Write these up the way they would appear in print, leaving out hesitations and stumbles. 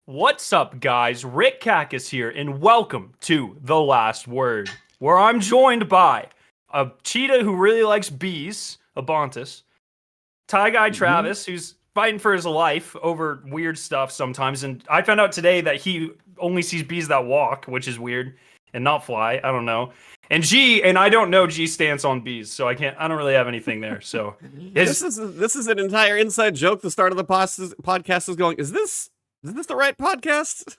What's up, guys? Rick Cacus here, and welcome to The Last Word, where I'm joined by a cheetah who really likes bees, Ebontis, Tie Guy Travis, who's fighting for his life over weird stuff sometimes, and I found out today that he only sees bees that walk, which is weird, and not fly. I don't know. And G, and I don't know G's stance on bees, so I don't really have anything there. So this is an entire inside joke. The start of the podcast is going, is this the right podcast?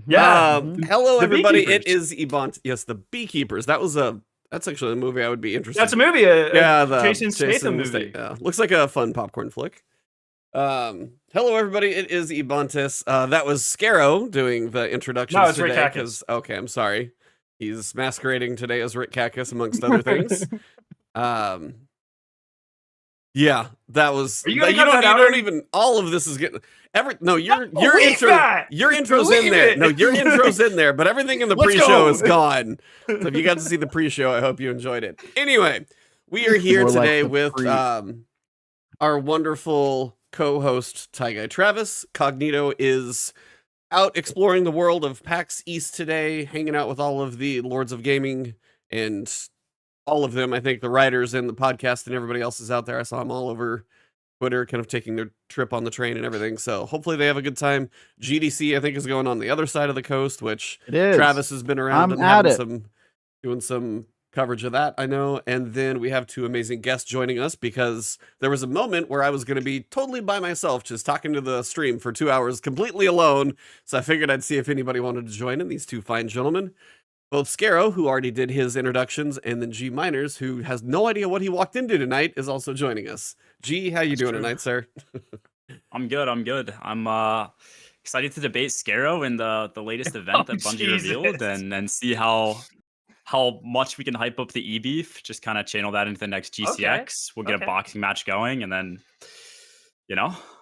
Yeah. Hello, The everybody. Beekeepers. It is Ebontis. Yes, the Beekeepers. That's actually a movie I would be interested. That's a movie. The Jason Statham movie. Looks like a fun popcorn flick. Hello, everybody. It is Ebontis. That was Scarrow doing the introductions. No, it's today. Rick Cacus. Okay, I'm sorry. He's masquerading today as Rick Cacus, amongst other things. Yeah, that was. Are you you gonna cut that out, don't or- even. All of this is getting. Your Believe intro. that! Your intro's Believe in there. it! No, your intro's in there, but everything in the Let's pre-show go! is gone. So if you got to see the pre-show, I hope you enjoyed it. Anyway, we are here More like today the with pre- our wonderful co-host Tie Guy Travis. Cognito is out exploring the world of PAX East today, hanging out with all of the Lords of Gaming and all of them. I think the writers and the podcast and everybody else is out there. I saw them all over Twitter, kind of taking their trip on the train and everything. So hopefully they have a good time. GDC, I think, is going on the other side of the coast, which It is. Travis has been around I'm and at having doing some coverage of that, I know. And then we have two amazing guests joining us because there was a moment where I was going to be totally by myself, just talking to the stream for 2 hours completely alone. So I figured I'd see if anybody wanted to join in. These two fine gentlemen, both Scarrow, who already did his introductions, and then G Miners, who has no idea what he walked into tonight, is also joining us. G, how you doing tonight, sir? I'm good. I'm excited to debate Scarrow in the latest event that Bungie Jesus. revealed and see how much we can hype up the E-Beef, just kind of channel that into the next GCX. We'll get Okay. a boxing match going, and then,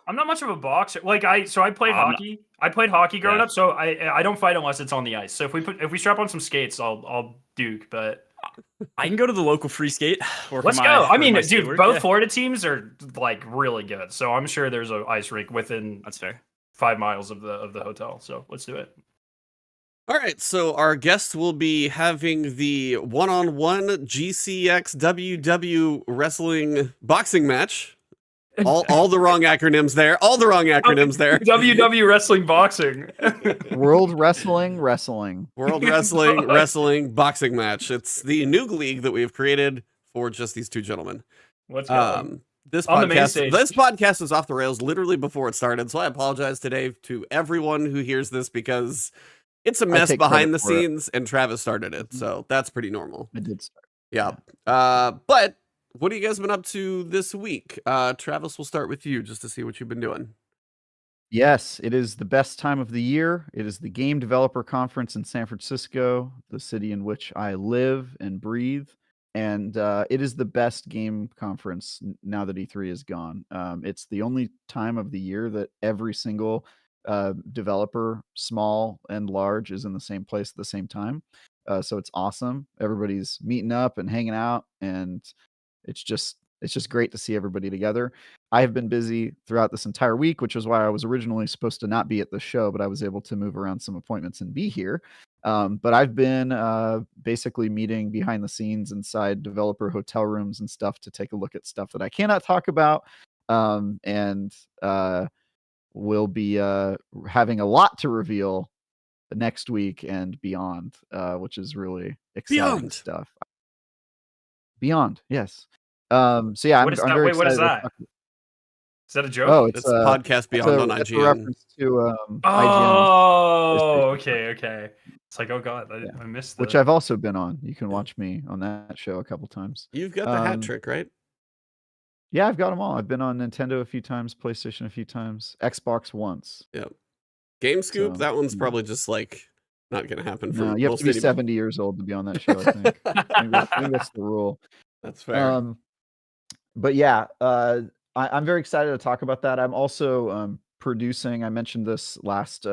I'm not much of a boxer. I played I'm not- hockey. I played hockey growing Yeah. up, so I don't fight unless it's on the ice. So if we strap on some skates, I'll duke. But I can go to the local free skate. let's go. I mean, dude, skateboard. both Yeah, Florida teams are like really good. So I'm sure there's an ice rink within that's fair. 5 miles of the hotel. So let's do it. All right, so our guests will be having the one-on-one GCX WW wrestling boxing match. All the wrong acronyms there. All the wrong acronyms there. WW wrestling boxing. World Wrestling. World wrestling boxing match. It's the new league that we've created for just these two gentlemen. Let's go. This On the main stage. podcast is off the rails literally before it started, so I apologize today to everyone who hears this because it's a mess take behind the credit for it. scenes, and Travis started it, so that's pretty normal. I did start. Yeah. But what have you guys been up to this week? Travis, we'll start with you just to see what you've been doing. Yes, it is the best time of the year. It is the Game Developer Conference in San Francisco, the city in which I live and breathe. And it is the best game conference now that E3 is gone. It's the only time of the year that every single developer, small and large, is in the same place at the same time. So it's awesome. Everybody's meeting up and hanging out, and it's just great to see everybody together. I have been busy throughout this entire week, which is why I was originally supposed to not be at the show, but I was able to move around some appointments and be here. But I've been basically meeting behind the scenes inside developer hotel rooms and stuff to take a look at stuff that I cannot talk about. And we'll be having a lot to reveal next week and beyond, which is really exciting Beyond. stuff. Beyond, yes. So yeah, What is I'm that? very Wait, what is excited to that? talk- Is that a joke? Oh, It's podcast beyond on it's a IGN. reference to IGN, Oh, okay. It's like, oh god, I missed that. which I've also been on. You can watch me on that show a couple times. You've got the hat Um, trick, right? Yeah, I've got them all. I've been on Nintendo a few times, PlayStation a few times, Xbox once. Game Scoop, so, that one's yeah. probably just like not gonna happen for No, you have most to be anybody. 70 years old to be on that show, I think. I think that's the rule. That's fair. But yeah, I'm very excited to talk about that. I'm also producing, I mentioned this last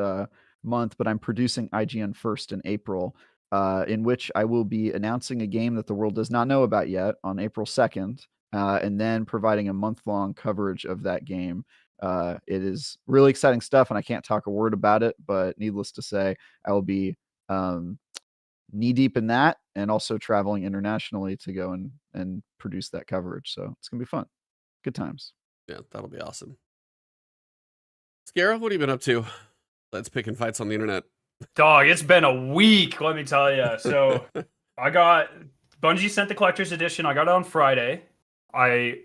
month, but I'm producing IGN First in April, in which I will be announcing a game that the world does not know about yet on April 2nd, and then providing a month-long coverage of that game It is really exciting stuff, and I can't talk a word about it, but needless to say, I will be knee deep in that, and also traveling internationally to go and produce that coverage. So it's gonna be fun. Good times. Yeah, that'll be awesome. Scarra, what have you been up to? Let's picking fights on the internet. Dog, it's been a week, let me tell you. So I got Bungie sent the collector's edition. I got it on Friday. I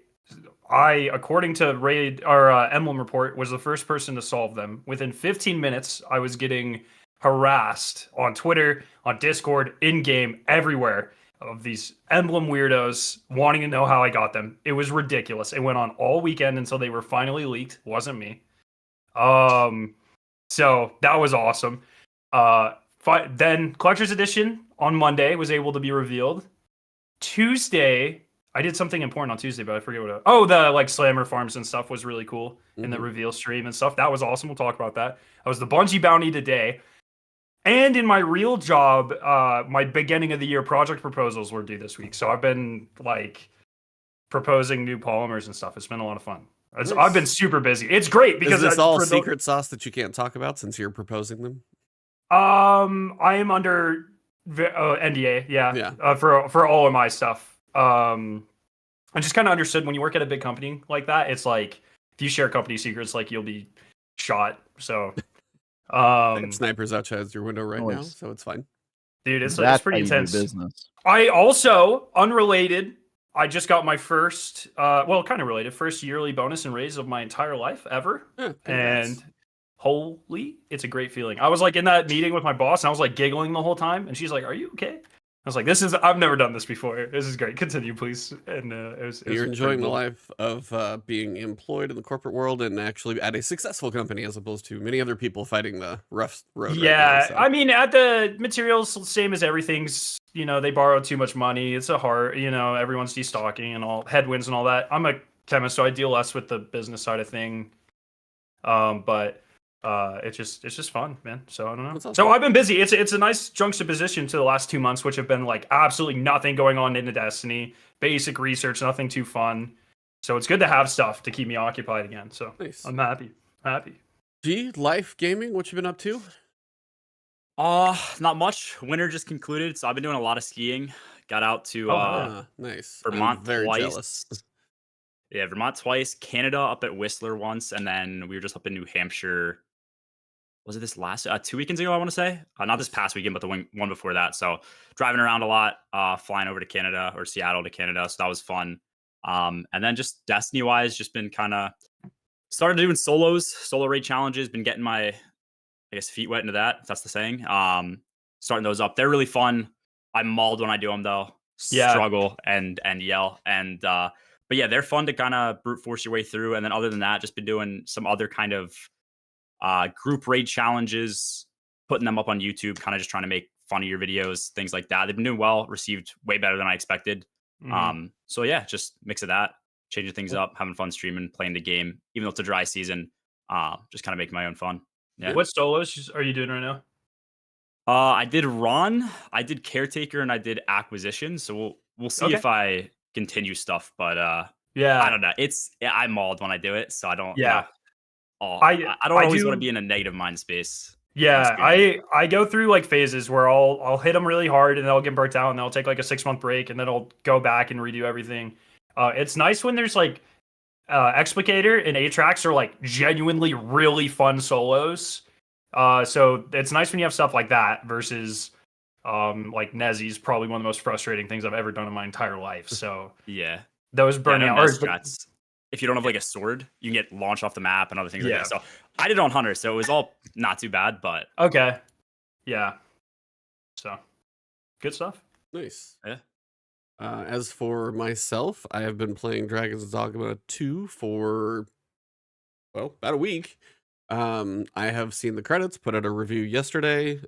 according to Raid or Emblem Report, was the first person to solve them. Within 15 minutes, I was getting harassed on Twitter, on Discord, in game, everywhere of these Emblem weirdos wanting to know how I got them. It was ridiculous. It went on all weekend until they were finally leaked. Wasn't me. So that was awesome. Then collector's edition on Monday was able to be revealed. Tuesday, I did something important on Tuesday, but I forget what. The like Slammer farms and stuff was really cool in the reveal stream and stuff. That was awesome. We'll talk about that. I was the Bungie bounty today, and in my real job, my beginning of the year project proposals were due this week. So I've been like proposing new polymers and stuff. It's been a lot of fun. Nice. I've been super busy. It's great because is this all secret sauce that you can't talk about since you're proposing them? I am under NDA. Yeah. For all of my stuff. I just kind of understood when you work at a big company like that, it's like if you share company secrets, like you'll be shot. So, snipers outside your window right now, so it's fine. Dude, it's how pretty you do intense. business. I also, unrelated, I just got my first, kind of related, first yearly bonus and raise of my entire life ever, and holy, it's a great feeling. I was like in that meeting with my boss, and I was like giggling the whole time, and she's like, "Are you okay?" I was like, I've never done this before. This is great. Continue, please. And you're enjoying the life of being employed in the corporate world and actually at a successful company as opposed to many other people fighting the rough road. Yeah, right now, so. I mean, at the materials, same as everything's, they borrowed too much money. It's a hard, everyone's destocking and all headwinds and all that. I'm a chemist, so I deal less with the business side of thing. But it's just fun, man. So I don't know. Awesome. So I've been busy. It's a nice juxtaposition to the last 2 months, which have been like absolutely nothing going on into Destiny, basic research, nothing too fun. So it's good to have stuff to keep me occupied again. So nice. I'm happy. G, life gaming, what you been up to? Not much. Winter just concluded, so I've been doing a lot of skiing. Got out to nice. Vermont I'm very twice. Jealous. Yeah, Vermont twice, Canada up at Whistler once, and then we were just up in New Hampshire. Was it this last 2 weekends ago? I want to say not this past weekend, but the one before that. So driving around a lot, flying over to Canada or Seattle to Canada. So that was fun. And then just Destiny wise, just been kind of started doing solo raid challenges. Been getting my, feet wet into that. If that's the saying. Starting those up. They're really fun. I'm mauled when I do them though. Struggle and yell but yeah, they're fun to kind of brute force your way through. And then other than that, just been doing some other kind of group raid challenges, putting them up on YouTube, kind of just trying to make fun of your videos, things like that. They've been doing well, received way better than I expected. So yeah, just mix of that, changing things up, having fun streaming, playing the game, even though it's a dry season, just kind of making my own fun. Yeah. What solos are you doing right now? I did Ron, I did Caretaker, and I did Acquisition. So we'll see if I continue stuff, but I don't know. I'm mauled when I do it, so I don't. Yeah. I don't always want to be in a negative mind space. Yeah, I go through like phases where I'll hit them really hard and they'll get burnt out and they'll take like a 6-month break and then I'll go back and redo everything. It's nice when there's like Explicator and Atrax are like genuinely really fun solos. So it's nice when you have stuff like that versus like Nezi's probably one of the most frustrating things I've ever done in my entire life. So yeah, those burnout strats. If you don't have like a sword, you can get launched off the map and other things like that. So I did it on Hunter, so it was all not too bad, but okay. Yeah. So good stuff. Nice. Yeah. As for myself, I have been playing Dragon's Dogma 2 for about a week. I have seen the credits, put out a review yesterday.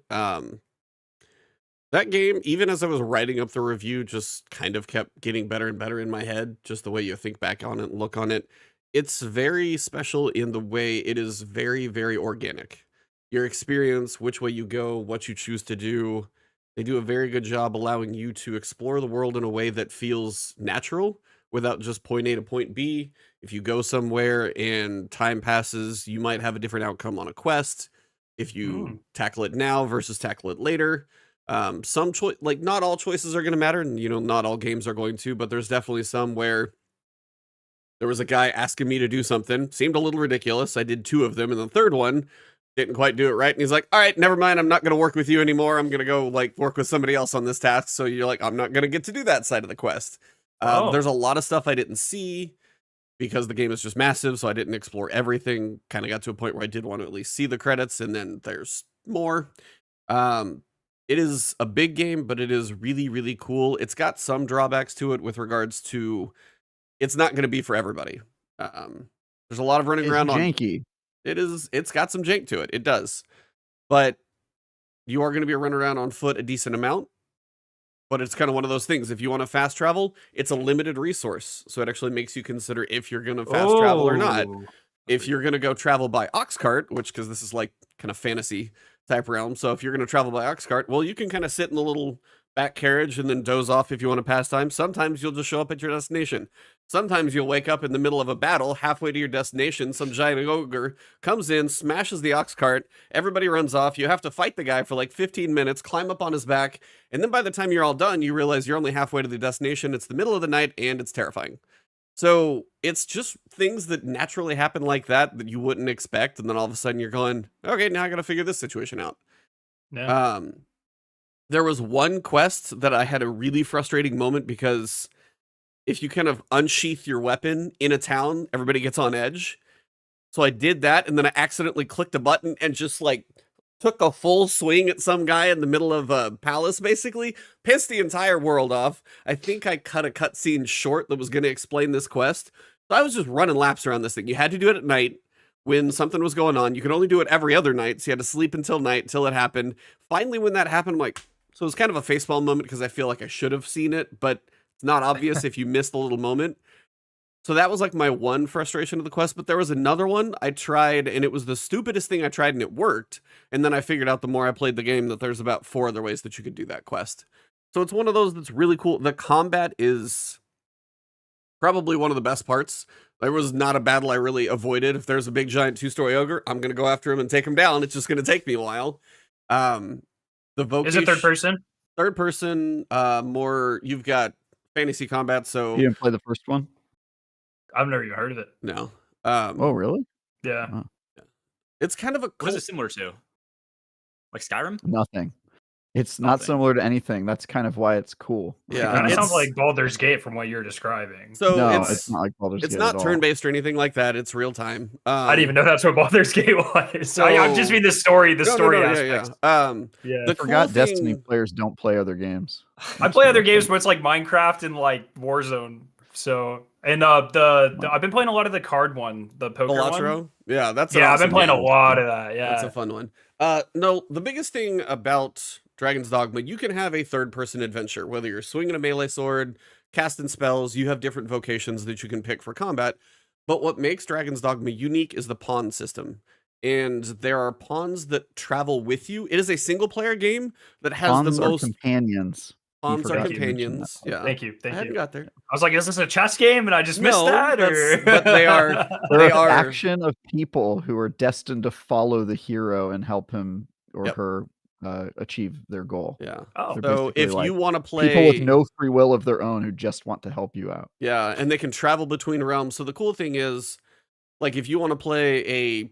That game, even as I was writing up the review, just kind of kept getting better and better in my head, just the way you think back on it and look on it. It's very special in the way it is very, very organic. Your experience, which way you go, what you choose to do, they do a very good job allowing you to explore the world in a way that feels natural without just point A to point B. If you go somewhere and time passes, you might have a different outcome on a quest. If you tackle it now versus tackle it later. Some choice, like not all choices are going to matter, and not all games are going to, but there's definitely some where there was a guy asking me to do something, seemed a little ridiculous. I did 2 of them, and the third one didn't quite do it right. And he's like, all right, never mind. I'm not going to work with you anymore. I'm going to go like work with somebody else on this task. So you're like, I'm not going to get to do that side of the quest. There's a lot of stuff I didn't see because the game is just massive. So I didn't explore everything. Kind of got to a point where I did want to at least see the credits, and then there's more. It is a big game, but it is really, really cool. It's got some drawbacks to it with regards to it's not going to be for everybody. There's a lot of running around janky. It's got some jank to it. It does. But you are going to be running around on foot a decent amount. But it's kind of one of those things. If you want to fast travel, it's a limited resource. So it actually makes you consider if you're going to fast travel or not. If you're going to go travel by ox cart, because this is like kind of fantasy type realm. So if you're going to travel by ox cart, well, you can kind of sit in the little back carriage and then doze off if you want to pass time. Sometimes you'll just show up at your destination. Sometimes you'll wake up in the middle of a battle halfway to your destination. Some giant ogre comes in, smashes the ox cart. Everybody runs off. You have to fight the guy for like 15 minutes, climb up on his back. And then by the time you're all done, you realize you're only halfway to the destination. It's the middle of the night and it's terrifying. So it's just things that naturally happen like that you wouldn't expect. And then all of a sudden you're going, okay, now I got to figure this situation out. Yeah. There was one quest that I had a really frustrating moment because if you kind of unsheath your weapon in a town, everybody gets on edge. So I did that, and then I accidentally clicked a button and just like took a full swing at some guy in the middle of a palace, basically. Pissed the entire world off. I think I cut a cutscene short that was going to explain this quest. So I was just running laps around this thing. You had to do it at night when something was going on. You could only do it every other night, so you had to sleep until night, until it happened. Finally, when that happened, I'm like... So it was kind of a facepalm moment because I feel like I should have seen it, but it's not obvious if you missed the little moment. So that was like my one frustration of the quest, but there was another one I tried, and it was the stupidest thing I tried, and it worked. And then I figured out the more I played the game that there's about 4 other ways that you could do that quest. So it's one of those that's really cool. The combat is probably one of the best parts. There was not a battle I really avoided. If there's a big giant 2-story ogre, I'm going to go after him and take him down. It's just going to take me a while. Is it third person? Third person, more, you've got fantasy combat, so... You didn't play the first one? I've never even heard of it. No. Oh, really? Yeah. Oh. It's kind of a... What is it similar to? Like Skyrim? Nothing. It's not similar to anything. That's kind of why it's cool. Yeah, It kind of sounds like Baldur's Gate from what you're describing. So no, it's not like Baldur's Gate. It's not at all. turn-based or anything like that. It's real time. I didn't even know that's what Baldur's Gate was. So I just mean the story aspect. Yeah. I forgot Destiny players don't play other games. I play other games, but it's like Minecraft and like Warzone. So and I've been playing a lot of the card one, the poker one. Yeah, that's I've been playing a lot of that. Yeah, that's a fun one. No, the biggest thing about Dragon's Dogma, you can have a third-person adventure, whether you're swinging a melee sword, casting spells, you have different vocations that you can pick for combat. But what makes Dragon's Dogma unique is the pawn system. And there are pawns that travel with you. It is a single-player game that has pawns the most... companions. Pawns are companions. Yeah. Thank you. I hadn't got there. I was like, is this a chess game? And I just missed that? Or... But they are... They're a faction of people who are destined to follow the hero and help him or her achieve their goal. Yeah. Oh. So if you want to play... People with no free will of their own who just want to help you out. Yeah, and they can travel between realms. So the cool thing is, like, if you want to play a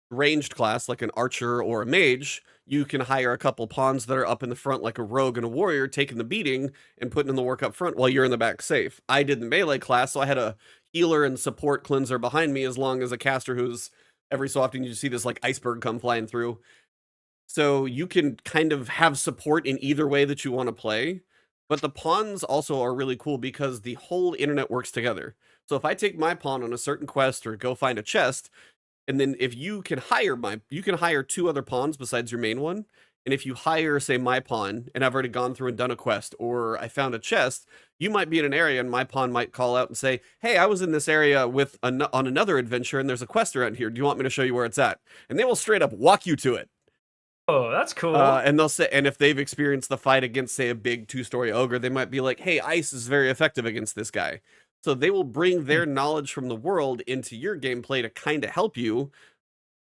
ranged class, like an archer or a mage, you can hire a couple pawns that are up in the front, like a rogue and a warrior, taking the beating and putting in the work up front while you're in the back safe. I did the melee class, so I had a healer and support cleanser behind me, as long as a caster who's every so often you see this like iceberg come flying through. So you can kind of have support in either way that you want to play. But the pawns also are really cool because the whole internet works together. So if I take my pawn on a certain quest or go find a chest, and then if you can hire 2 other pawns besides your main one. And if you hire, say, my pawn, and I've already gone through and done a quest, or I found a chest, you might be in an area and my pawn might call out and say, hey, I was in this area on another adventure and there's a quest around here. Do you want me to show you where it's at? And they will straight up walk you to it. Oh, that's cool. And they'll say, and if they've experienced the fight against, say, a big 2-story ogre, they might be like, hey, ice is very effective against this guy. So they will bring their knowledge from the world into your gameplay to kind of help you.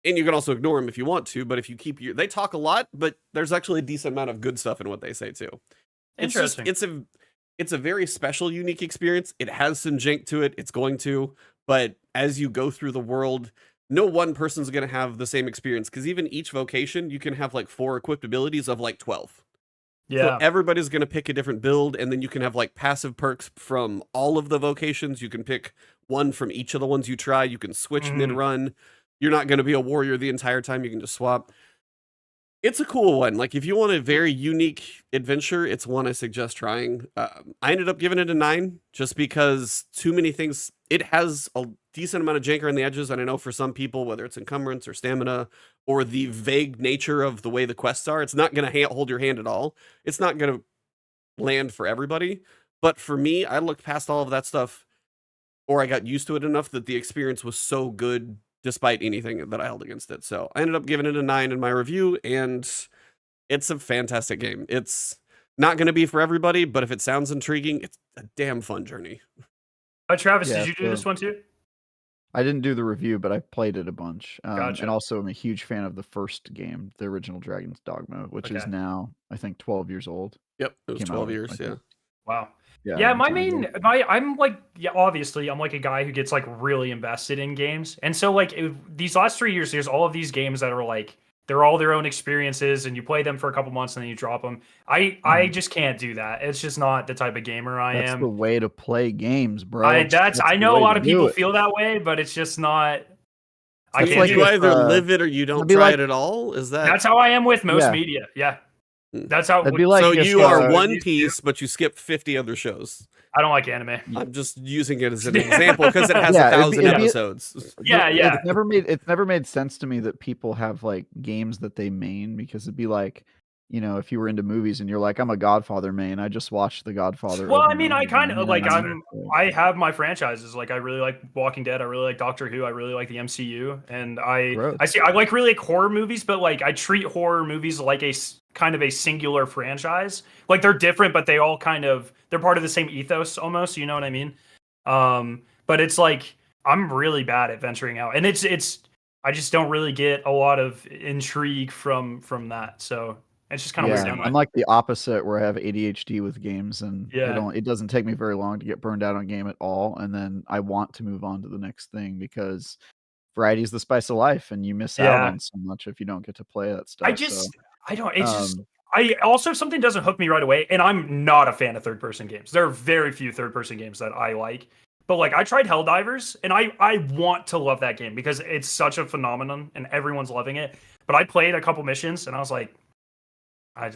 And you can also ignore them if you want to, but if you keep they talk a lot, but there's actually a decent amount of good stuff in what they say too. Interesting. It's a very special, unique experience. It has some jank to it. It's going to, but as you go through the world, no one person's going to have the same experience, because even each vocation, you can have like 4 equipped abilities of like 12. Yeah. So everybody's going to pick a different build, and then you can have like passive perks from all of the vocations. You can pick one from each of the ones you try. You can switch mid-run. You're not going to be a warrior the entire time. You can just swap. It's a cool one. Like, if you want a very unique adventure, it's one I suggest trying. I ended up giving it a 9 just because too many things. It has a decent amount of jank around the edges, and I know for some people, whether it's encumbrance or stamina or the vague nature of the way the quests are, it's not going to hold your hand at all. It's not going to land for everybody. But for me, I looked past all of that stuff, or I got used to it enough that the experience was so good despite anything that I held against it. So I ended up giving it a 9 in my review, and it's a fantastic game. It's not going to be for everybody, but if it sounds intriguing, it's a damn fun journey. Travis, Yeah, did you do this one too? I didn't do the review, but I played it a bunch. Gotcha. And also I'm a huge fan of the first game, the original Dragon's Dogma, which is now, I think, 12 years old. Yep, it was Came 12 out, years, yeah. Wow. Yeah, Yeah, long my time main, ago. I'm like, yeah, obviously, I'm like a guy who gets like really invested in games, and so like these last 3 years, there's all of these games that are like they're all their own experiences, and you play them for a couple months and then you drop them. I just can't do that. It's just not the type of gamer I That's am. the way to play games, bro. I the know a way lot to of do people it. feel that way, but it's just not. I It's can't like do you it. either live it or you don't be try like- it at all. Is that? That's how I am with most Yeah. media. Yeah, that's how. That'd be like So if, you are uh, One Piece, but you skip 50 other shows. I don't like anime. I'm just using it as an example because it has Yeah, 1,000 it'd be- episodes. Yeah, yeah. It's never made sense to me that people have like games that they main, because it'd be like, you know, if you were into movies and you're like, I'm a Godfather main, I just watched The Godfather. Well, over I and mean, over I kind again, of like you know? I have my franchises. Like, I really like Walking Dead. I really like Doctor Who. I really like the MCU, and I like really like horror movies. But like, I treat horror movies like a kind of a singular franchise. Like, they're different, but they all they're part of the same ethos almost. You know what I mean? But it's like I'm really bad at venturing out, and it's I just don't really get a lot of intrigue from that. So it's just kind of weird. I'm like the opposite, where I have ADHD with games, and Yeah. it doesn't take me very long to get burned out on a game at all, and then I want to move on to the next thing, because variety is the spice of life, and you miss out Yeah. on so much if you don't get to play that stuff. I also, if something doesn't hook me right away, and I'm not a fan of third-person games. There are very few third-person games that I like. But like, I tried Helldivers, and I want to love that game because it's such a phenomenon and everyone's loving it. But I played a couple missions and I was like,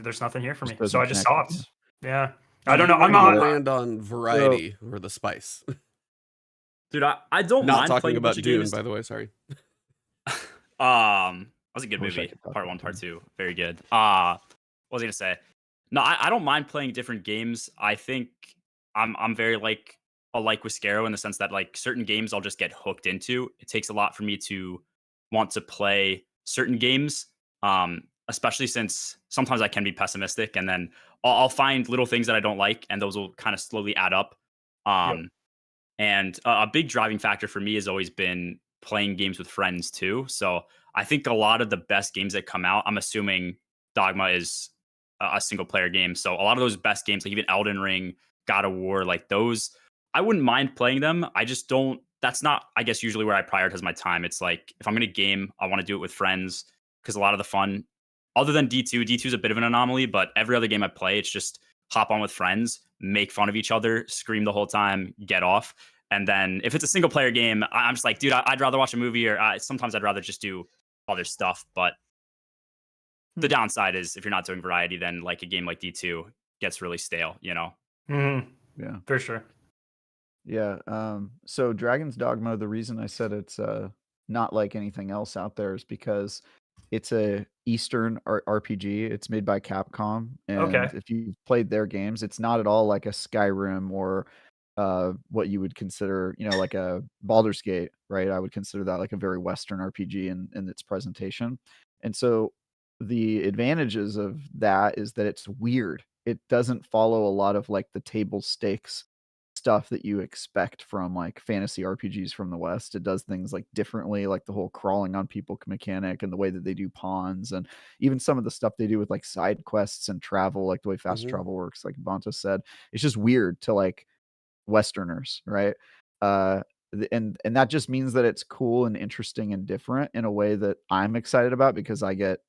there's nothing here for me. So I just stopped. Yeah. I don't know. I'm not not land on variety or the spice. Dude, I don't Not mind talking playing a about bunch of Dune, games. by the way. Sorry. That was a good I wish I movie. could talk Part about 1, Part Dune. 2, very good. What was I gonna say? No, I don't mind playing different games. I think I'm very like with Scaro in the sense that like certain games I'll just get hooked into. It takes a lot for me to want to play certain games, especially since sometimes I can be pessimistic, and then I'll find little things that I don't like, and those will kind of slowly add up. And a big driving factor for me has always been playing games with friends too. So I think a lot of the best games that come out, I'm assuming Dogma is a single player game. So a lot of those best games, like even Elden Ring, God of War, like those, I wouldn't mind playing them. I just don't, that's not, I guess, usually where I prioritize my time. It's like, if I'm going to game, I want to do it with friends, because a lot of the fun, other than D2 is a bit of an anomaly, but every other game I play, it's just hop on with friends, make fun of each other, scream the whole time, get off. And then if it's a single player game, I'm just like, dude, I'd rather watch a movie, or sometimes I'd rather just do other stuff. But the downside is, if you're not doing variety, then like a game like D2 gets really stale, you know? Yeah, for sure. Yeah. So Dragon's Dogma, the reason I said it's not like anything else out there is because it's a Eastern RPG. It's made by Capcom, and if you've played their games, it's not at all like a Skyrim or what you would consider, you know, like a Baldur's Gate, right? I would consider that like a very Western RPG in its presentation. And so the advantages of that is that it's weird. It doesn't follow a lot of like the table stakes stuff that you expect from like fantasy RPGs from the West. It does things like differently, like the whole crawling on people mechanic and the way that they do pawns, and even some of the stuff they do with like side quests and travel, like the way fast travel works, like Ebontis said. It's just weird to like Westerners, right? And that just means that it's cool and interesting and different in a way that I'm excited about, because I get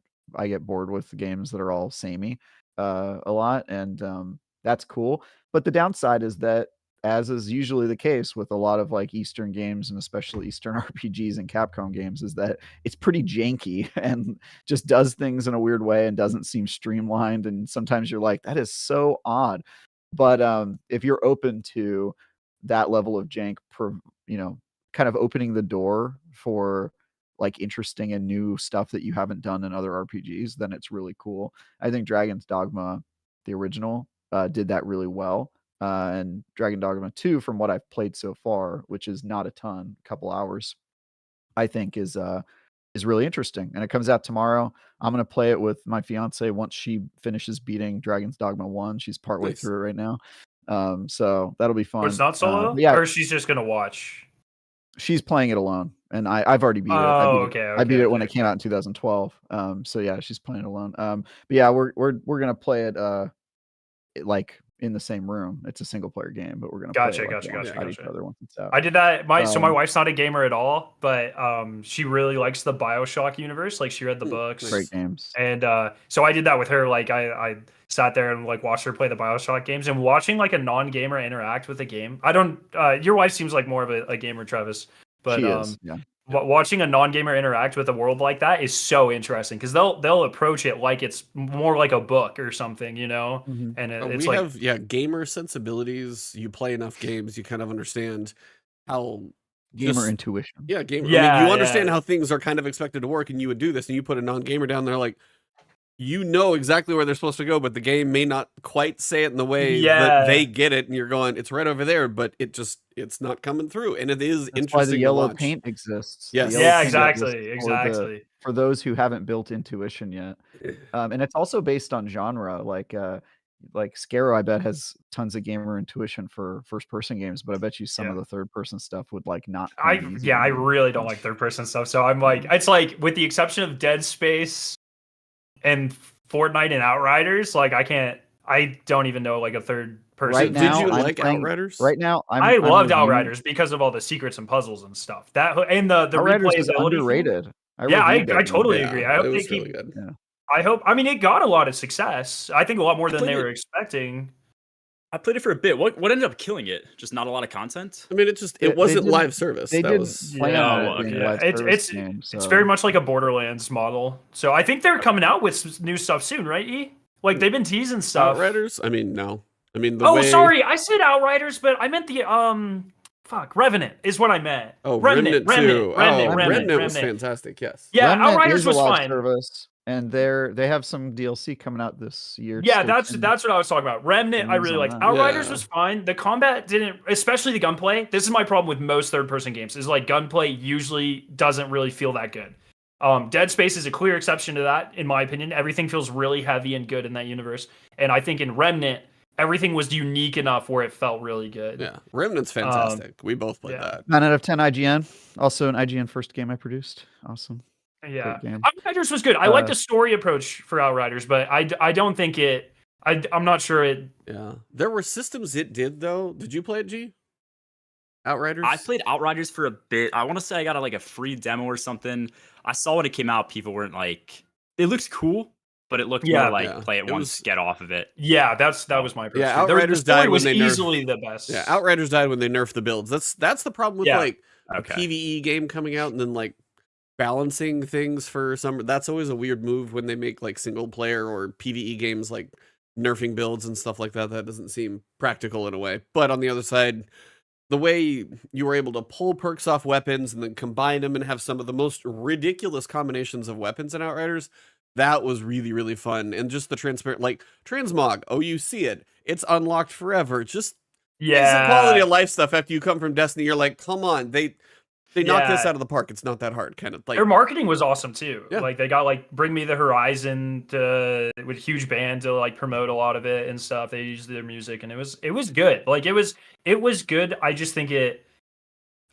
bored with games that are all samey a lot, and that's cool. But the downside is that, as is usually the case with a lot of like Eastern games, and especially Eastern RPGs and Capcom games, is that it's pretty janky and just does things in a weird way and doesn't seem streamlined, and sometimes you're like, that is so odd. But if you're open to that level of jank, kind of opening the door for like interesting and new stuff that you haven't done in other RPGs, then it's really cool. I think Dragon's Dogma, the original, did that really well. And Dragon Dogma 2, from what I've played so far, which is not a ton, a couple hours, I think is really interesting. And it comes out tomorrow. I'm going to play it with my fiance once she finishes beating Dragon's Dogma 1. She's partway through it right now. So that'll be fun. It's not solo? Yeah. Or she's just going to watch? She's playing it alone. And I've already beat it. I beat it when it came out in 2012. So yeah, she's playing it alone. But yeah, we're going to play it like in the same room. It's a single player game, but we're going to play it alongside each other once it's out. I did that. So my wife's not a gamer at all, but she really likes the BioShock universe. Like, she read the books. Great games. And so I did that with her. Like, I sat there and like watched her play the BioShock games, and watching like a non-gamer interact with a game. I don't. Your wife seems like more of a gamer, Travis. But she is, yeah. Watching a non-gamer interact with a world like that is so interesting, because they'll approach it like it's more like a book or something, you know. Mm-hmm. And it's we have gamer sensibilities. You play enough games, you kind of understand how gamer intuition. Yeah, gamer. Yeah, I mean, you understand how things are kind of expected to work, and you would do this, and you put a non-gamer down there, like, you know exactly where they're supposed to go, but the game may not quite say it in the way that they get it, and you're going, it's right over there, but it's not coming through, and it is That's interesting. Why the yellow to watch. paint exists. Yes. Yeah, exactly. For those who haven't built intuition yet, and it's also based on genre. Like Scarrow, I bet, has tons of gamer intuition for first-person games, but I bet you some of the third-person stuff would like not. I really don't like third-person stuff, so I'm like, it's like, with the exception of Dead Space and Fortnite and Outriders, like I don't even know like a third person. Right now, did you like Outriders? Right now, I loved Outriders because of all the secrets and puzzles and stuff. That and the Outriders is replayability. underrated. I totally agree. I hope they keep. Really good. Yeah. I mean, it got a lot of success. I think a lot more than they were expecting. I played it for a bit. What ended up killing it? Just not a lot of content? I mean, it wasn't live service. They didn't plan on it. It's very much like a Borderlands model. So I think they're coming out with new stuff soon, right, E? Like, they've been teasing stuff. Outriders? I mean, no. I mean, sorry, I said Outriders, but I meant the Revenant is what I meant. Oh, Revenant too. Revenant was fantastic. Yes. Yeah, Revenant Outriders was fine. Service, and they have some DLC coming out this year. Yeah, that's what I was talking about. Remnant, I really liked. Outriders was fine. The combat didn't, especially the gunplay. This is my problem with most third-person games. Is like gunplay usually doesn't really feel that good. Dead Space is a clear exception to that, in my opinion. Everything feels really heavy and good in that universe, and I think in Remnant, everything was unique enough where it felt really good. Yeah, Remnant's fantastic. We both played that. 9 out of 10 IGN. Also an IGN first game I produced. Awesome. Yeah, Outriders was good. I like the story approach for Outriders, but I don't think it. I'm not sure it. Yeah, there were systems it did though. Did you play it, G? Outriders? I played Outriders for a bit. I want to say I got a free demo or something. I saw when it came out, people weren't like, it looked cool, but it looked more like play it once, get off of it. Yeah, that was my approach. Yeah, Outriders died when they easily the best. Yeah, Outriders died when they nerfed the builds. That's the problem with a PvE game coming out and then like balancing things for some. That's always a weird move when they make like single player or PvE games like nerfing builds and stuff like that. That doesn't seem practical in a way. But on the other side, the way you were able to pull perks off weapons and then combine them and have some of the most ridiculous combinations of weapons in Outriders, that was really, really fun. And just the transparent, like transmog, you see it. It's unlocked forever. Just basic quality of life stuff after you come from Destiny. You're like, come on, they knocked this Yeah. out of the park. It's not that hard, kind of like. Their marketing was awesome too. Yeah. Like they got like Bring Me the Horizon with huge band to like promote a lot of it and stuff. They used their music and it was good. Like it was good. I just think it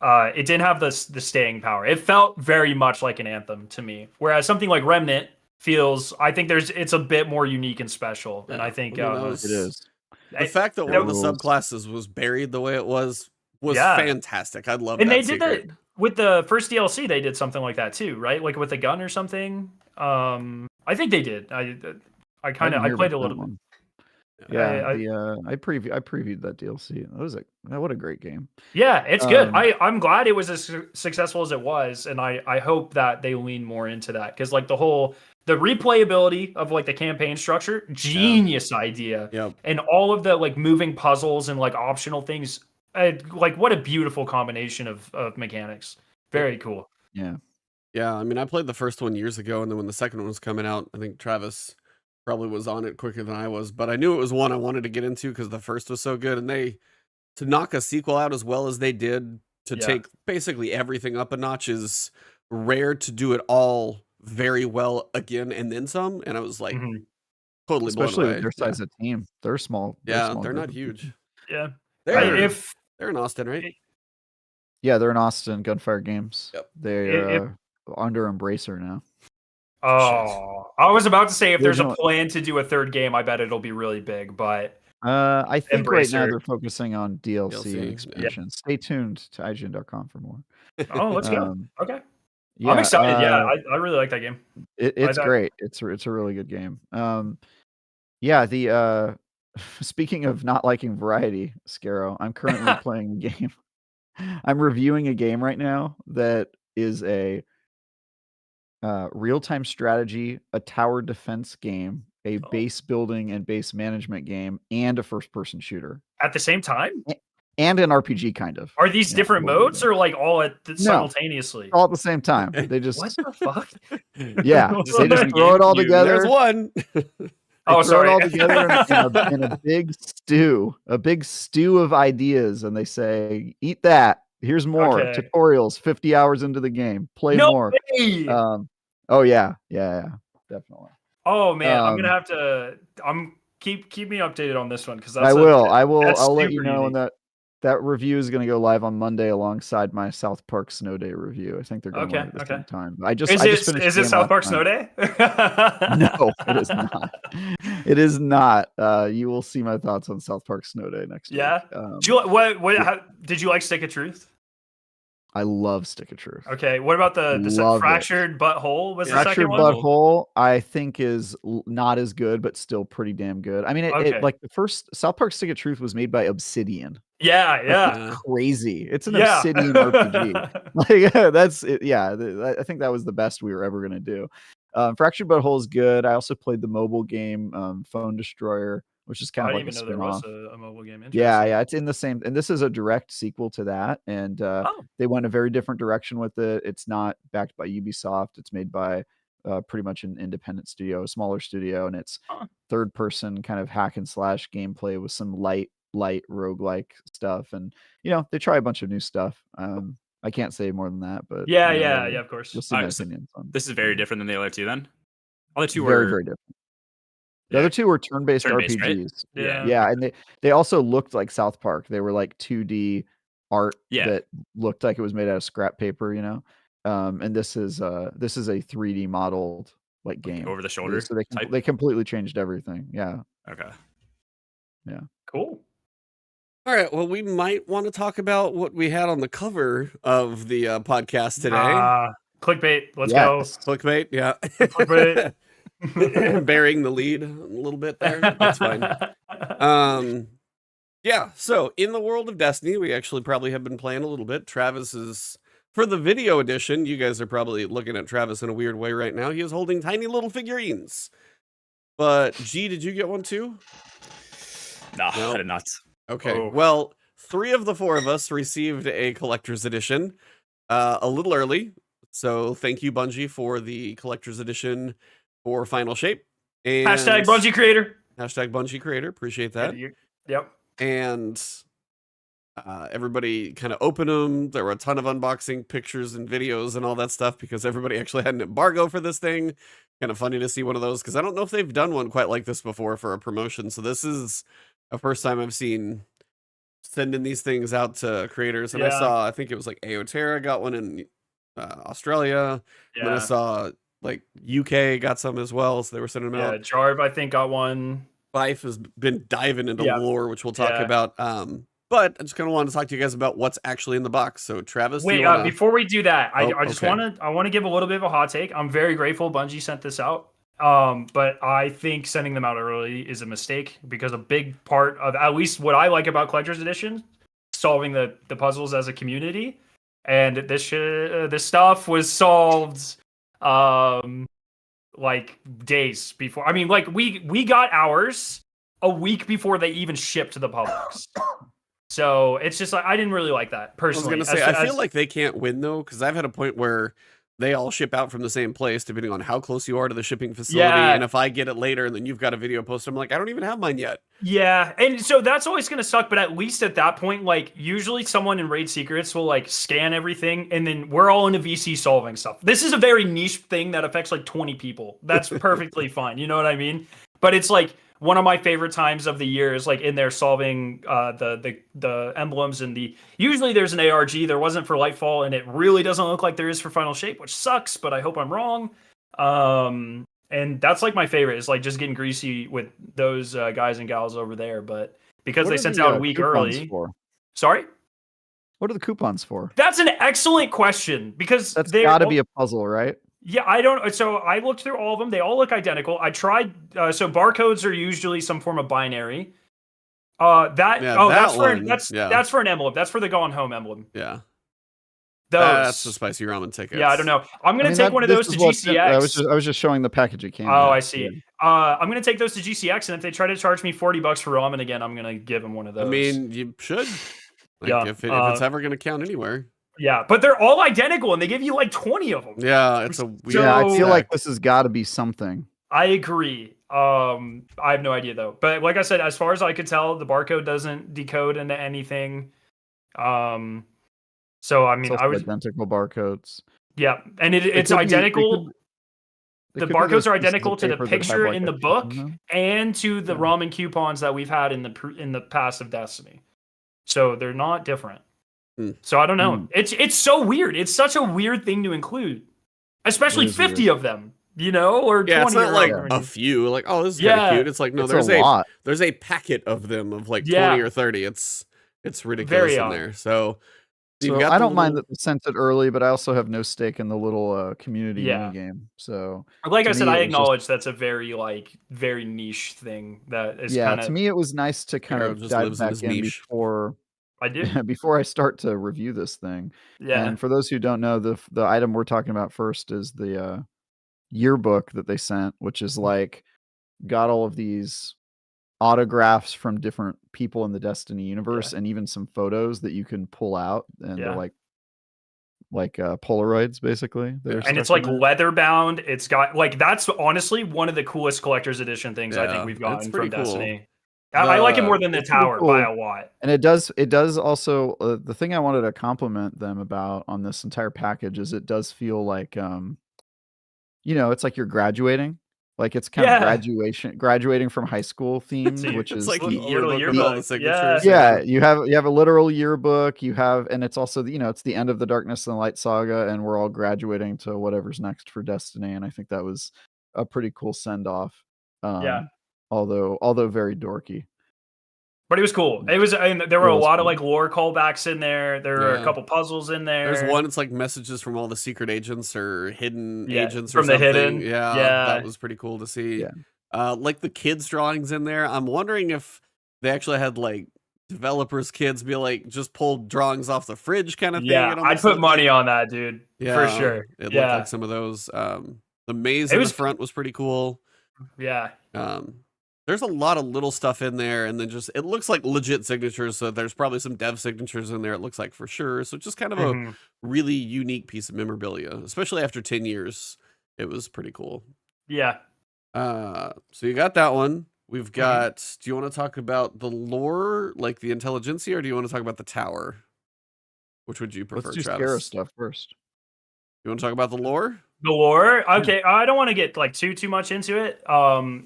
didn't have the staying power. It felt very much like an Anthem to me. Whereas something like Remnant feels, I think it's a bit more unique and special. And I think I mean, It is. the fact that one of the subclasses was buried the way it was fantastic. I love that. And they secret. did that with the first DLC. They did something like that too, right? Like with a gun or something. I think they did. I played a little bit. Yeah, I previewed that DLC. What a great game. Yeah, it's good. I'm glad it was as successful as it was, and I hope that they lean more into that because like the replayability of like the campaign structure, genius idea. Yep. And all of the like moving puzzles and like optional things, like what a beautiful combination of mechanics. Very cool. Yeah. Yeah, I mean, I played the first one years ago, and then when the second one was coming out, I think Travis probably was on it quicker than I was, but I knew it was one I wanted to get into because the first was so good, and to knock a sequel out as well as they did, to take basically everything up a notch is rare. To do it all very well again and then some, and I was like totally especially blown away. with their size of team. They're small. They're not huge. Yeah. They're in Austin, right? Yeah, they're in Austin, Gunfire Games. Yep. They're under Embracer now. Oh, I was about to say if there's a plan to do a third game, I bet it'll be really big. But I think right now Embracer. they're focusing on DLC and expansion. Stay tuned to IGN.com for more. Oh, let's go. Okay. Yeah, I'm excited. I really like that game. It's great. It's a really good game. The speaking of not liking variety, Scarrow, I'm currently playing a game. I'm reviewing a game right now that is a real-time strategy, a tower defense game, a base building and base management game, and a first-person shooter. At the same time? And an RPG, kind of. Are these different modes or like all simultaneously? All at the same time. They just what the fuck? Yeah, they just throw it all together. There's one. Throw it all together in a big stew, of ideas, and they say, "Eat that. Here's more tutorials. 50 hours into the game, play more." Way. Yeah, definitely. Oh man, I'm gonna have to. Keep me updated on this one because I will. I'll let you know when that review is going to go live on Monday alongside my South Park Snow Day review. I think they're going live at the same time. Is it South Park Snow Day? No, it is not. It is not. You will see my thoughts on South Park Snow Day next week. Did you like Stick of Truth? I love Stick of Truth. Okay, what about the Fractured Butthole? Was the second one? Fractured Butthole, I think is not as good, but still pretty damn good. I mean, it like the first South Park Stick of Truth was made by Obsidian. Yeah. Crazy. It's an Obsidian RPG. Like that's it. Yeah, I think that was the best we were ever gonna do. Fractured Butthole is good. I also played the mobile game Phone Destroyer, which is kind of like a spin-off. I didn't even know there was a mobile game. Yeah, it's in the same, and this is a direct sequel to that, and they went a very different direction with it. It's not backed by Ubisoft. It's made by pretty much an independent studio, a smaller studio, and it's third-person kind of hack and slash gameplay with some light roguelike stuff, and they try a bunch of new stuff. I can't say more than that, but of course. You'll see my opinions on this is very different than the other two. Then all the two very, were very different. The other two were turn-based RPGs. Right? Yeah, and they also looked like South Park. They were like 2D art that looked like it was made out of scrap paper, and this is a 3D modeled like game over the shoulder. So they completely changed everything. Yeah. Okay. Yeah. Cool. All right. Well, we might want to talk about what we had on the cover of the podcast today. Clickbait. Let's go. Clickbait. Yeah. Clickbait. Bearing the lead a little bit there. That's fine. Yeah. So in the world of Destiny, we actually probably have been playing a little bit. Travis is, for the video edition, you guys are probably looking at Travis in a weird way right now. He is holding tiny little figurines. But G, did you get one too? No, I did not. Okay. Oh. Well, 3 of the 4 of us received a collector's edition a little early. So thank you, Bungie, for the collector's edition for Final Shape. And Hashtag Bungie Creator. Hashtag Bungie Creator. Appreciate that. Yep. And Everybody kind of opened them. There were a ton of unboxing pictures and videos and all that stuff because everybody actually had an embargo for this thing. Kind of funny to see one of those because I don't know if they've done one quite like this before for a promotion. So this is a first time I've seen sending these things out to creators. And I think it was like Aoterra got one in Australia. And then I saw like UK got some as well. So they were sending them out. Jarv, I think, got one. Fife has been diving into lore, which we'll talk about. But I just kind of wanted to talk to you guys about what's actually in the box. So Travis, wait, before we do that, I just want to give a little bit of a hot take. I'm very grateful Bungie sent this out. But I think sending them out early is a mistake because a big part of at least what I like about Collector's Edition, solving the puzzles as a community, and this stuff was solved like days before. I mean, like we got ours a week before they even shipped to the Publix. So it's just like I didn't really like that personally. I was gonna say I feel like they can't win though, because I've had a point where they all ship out from the same place depending on how close you are to the shipping facility. And if I get it later and then you've got a video post, I'm like, I don't even have mine yet. Yeah, and so that's always gonna suck. But at least at that point, like usually someone in Raid Secrets will like scan everything, and then we're all in a VC solving stuff. This is a very niche thing that affects like 20 people. That's perfectly fine. You know what I mean? But it's like one of my favorite times of the year is like in there solving the emblems and usually there's an ARG. There wasn't for Lightfall, and it really doesn't look like there is for Final Shape, which sucks, but I hope I'm wrong. And that's like my favorite is like just getting greasy with those guys and gals over there. But because they sent out a week early. Sorry? What are the coupons for? That's an excellent question because that's got to be a puzzle, right? Yeah, I don't. So I looked through all of them. They all look identical. I tried. So barcodes are usually some form of binary. That's for an emblem. That's for the Gone Home emblem. Yeah. That's the spicy ramen tickets. Yeah, I don't know. I'm gonna take one of those to GCX. I was just showing the package it came. Oh, I see. Yeah. I'm gonna take those to GCX, and if they try to charge me $40 for ramen again, I'm gonna give them one of those. I mean, you should. Like, if it's ever gonna count anywhere. Yeah, but they're all identical, and they give you like 20 of them. Yeah, it's a weird. Yeah, I feel like this has got to be something. I agree. I have no idea though. But like I said, as far as I could tell, the barcode doesn't decode into anything. So I mean, I was identical barcodes. Yeah, and it's identical. The barcodes are identical to the picture in the book and to the ramen coupons that we've had in the past of Destiny. So they're not different. So I don't know. It's so weird. It's such a weird thing to include, especially 50 of them. You know, or 20 it's not like a few. Like, oh, this is kind of cute. It's like no, there's a packet of them of like 20 or 30. It's ridiculous in there. So I don't mind that they sent it early, but I also have no stake in the little community game. So, like I said, I acknowledge that's a very niche thing. That is to me, it was nice to kind of dive back in before. I did before I start to review this thing. Yeah. And for those who don't know, the item we're talking about first is the yearbook that they sent, which is like got all of these autographs from different people in the Destiny universe and even some photos that you can pull out, and they're like Polaroids basically. And it's like leather bound. It's got like that's honestly one of the coolest collector's edition things I think we've gotten from Destiny. I like it more than the tower by a lot. And it does also the thing I wanted to compliment them about on this entire package is it does feel like it's like you're graduating. Like it's kind of graduating from high school themed, which is like the yearbook. Yeah, you have a literal yearbook. And it's also it's the end of the Darkness and the Light saga, and we're all graduating to whatever's next for Destiny. And I think that was a pretty cool send off. Although very dorky. But it was cool. It was. There were a lot of like lore callbacks in there. There were a couple puzzles in there. There's one. It's like messages from all the secret agents or hidden agents from the hidden. Yeah, that was pretty cool to see. Yeah. Like the kids' drawings in there. I'm wondering if they actually had like developers' kids be like just pulled drawings off the fridge kind of thing. Yeah, I'd put money on that, dude. For sure. It looked like some of those. The maze in the front was pretty cool. Yeah. There's a lot of little stuff in there, and then it looks like legit signatures. So there's probably some dev signatures in there. It looks like for sure. So just kind of a really unique piece of memorabilia, especially after 10 years. It was pretty cool. Yeah. So you got that one. We've got. Do you want to talk about the lore, like the intelligentsia, or do you want to talk about the tower? Which would you prefer, Let's do Travis? Scarab stuff first. You want to talk about the lore? The lore? Okay, I don't want to get like too much into it.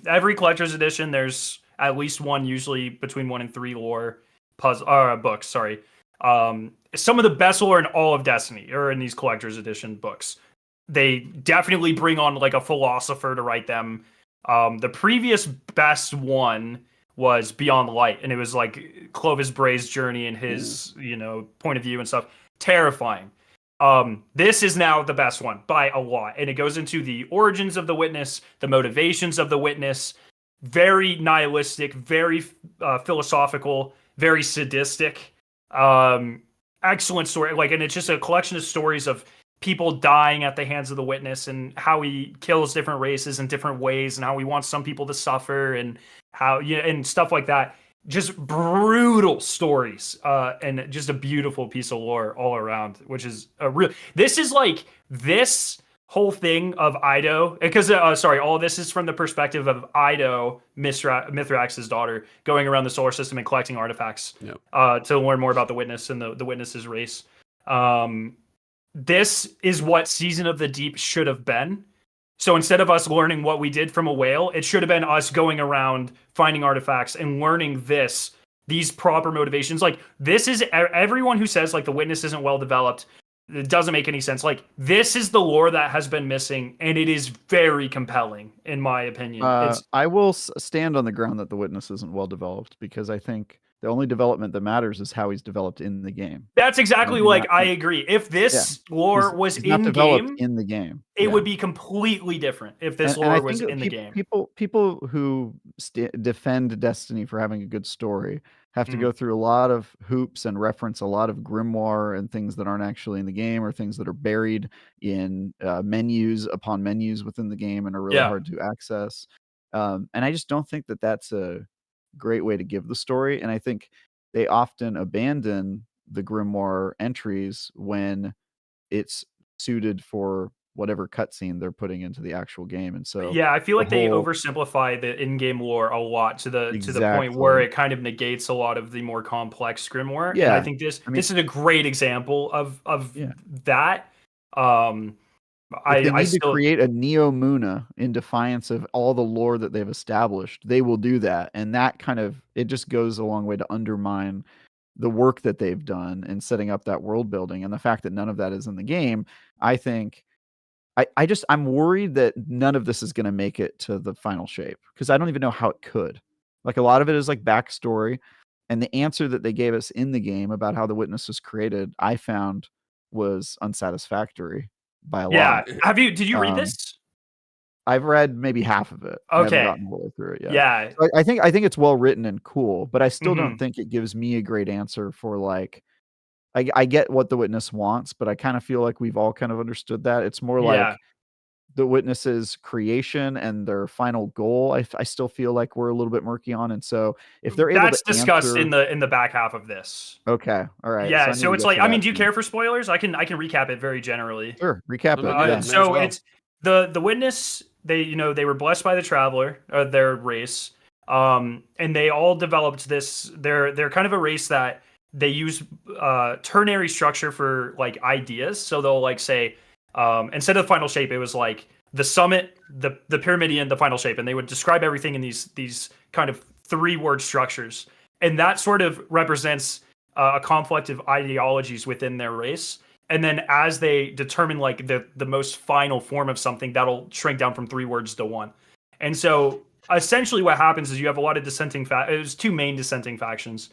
Every collector's edition, there's at least one, usually between 1 and 3 lore books. Sorry. Some of the best lore in all of Destiny are in these collector's edition books. They definitely bring on like a philosopher to write them. The previous best one was Beyond the Light, and it was like Clovis Bray's journey and his, point of view and stuff. Terrifying. This is now the best one by a lot, and it goes into the origins of the Witness, the motivations of the Witness. Very nihilistic, very philosophical, very sadistic. Excellent story. And it's just a collection of stories of people dying at the hands of the Witness and how he kills different races in different ways and how he wants some people to suffer and how and stuff like that. Just brutal stories and just a beautiful piece of lore all around, which is a real. This is like this whole thing of Ido, because all of this is from the perspective of Ido, Mithrax's daughter, going around the solar system and collecting artifacts to learn more about the Witness and the Witness's race. This is what Season of the Deep should have been. So instead of us learning what we did from a whale, it should have been us going around finding artifacts and learning these proper motivations. Like, this is everyone who says like the Witness isn't well developed. It doesn't make any sense. Like, this is the lore that has been missing, and it is very compelling, in my opinion. I will stand on the ground that the Witness isn't well developed, because I think the only development that matters is how he's developed in the game. That's exactly I agree. If this lore was he's in not developed game, in the game, it would be completely different if this lore was in the game. People who defend Destiny for having a good story have to go through a lot of hoops and reference a lot of grimoire and things that aren't actually in the game, or things that are buried in menus upon menus within the game and are really hard to access. And I just don't think that that's a great way to give the story. And I think they often abandon the grimoire entries when it's suited for whatever cutscene they're putting into the actual game. And so I feel like they oversimplify the in-game lore a lot to the point where it kind of negates a lot of the more complex grimoire. And I think this is a great example of that. If they need to create a Neo Muna in defiance of all the lore that they've established, they will do that. And that it just goes a long way to undermine the work that they've done in setting up that world building. And the fact that none of that is in the game, I think I'm worried that none of this is going to make it to the final shape, because I don't even know how it could. Like, a lot of it is like backstory, and the answer that they gave us in the game about how the Witness was created, I found was unsatisfactory by a lot. Did you read this? I've read maybe half of it. I haven't gotten all the way through it yet. Yeah. So I think it's well written and cool, but I still don't think it gives me a great answer for, like, I get what the Witness wants, but I kind of feel like we've all kind of understood that. It's more like the Witness's creation and their final goal. I still feel like we're a little bit murky on. And so if they're able to discussed in the back half of this. Okay. All right. Yeah. So it's like, do you care for spoilers? I can recap it very generally. Sure. Recap it. It's the Witness. They were blessed by the Traveler, their race. And they all developed this. They're kind of a race that they use ternary structure for like ideas. So they'll like say, instead of the final shape, it was like the summit, the Pyramidion, the final shape, and they would describe everything in these kind of 3-word structures, and that sort of represents a conflict of ideologies within their race. And then as they determine like the most final form of something, that'll shrink down from 3 words to 1. And so essentially what happens is you have a lot of dissenting there's 2 main dissenting factions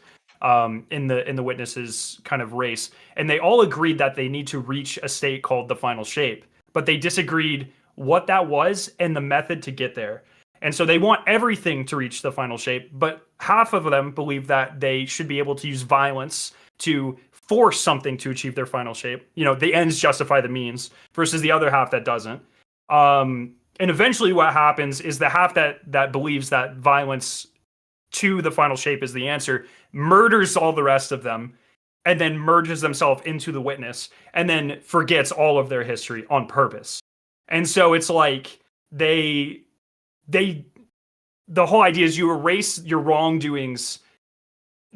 in the Witnesses kind of race, and they all agreed that they need to reach a state called the final shape, but they disagreed what that was and the method to get there. And so they want everything to reach the final shape, but half of them believe that they should be able to use violence to force something to achieve their final shape. The ends justify the means, versus the other half that doesn't. And eventually what happens is the half that believes that violence to the final shape is the answer murders all the rest of them, and then merges themselves into the Witness, and then forgets all of their history on purpose. And so it's like they the whole idea is you erase your wrongdoings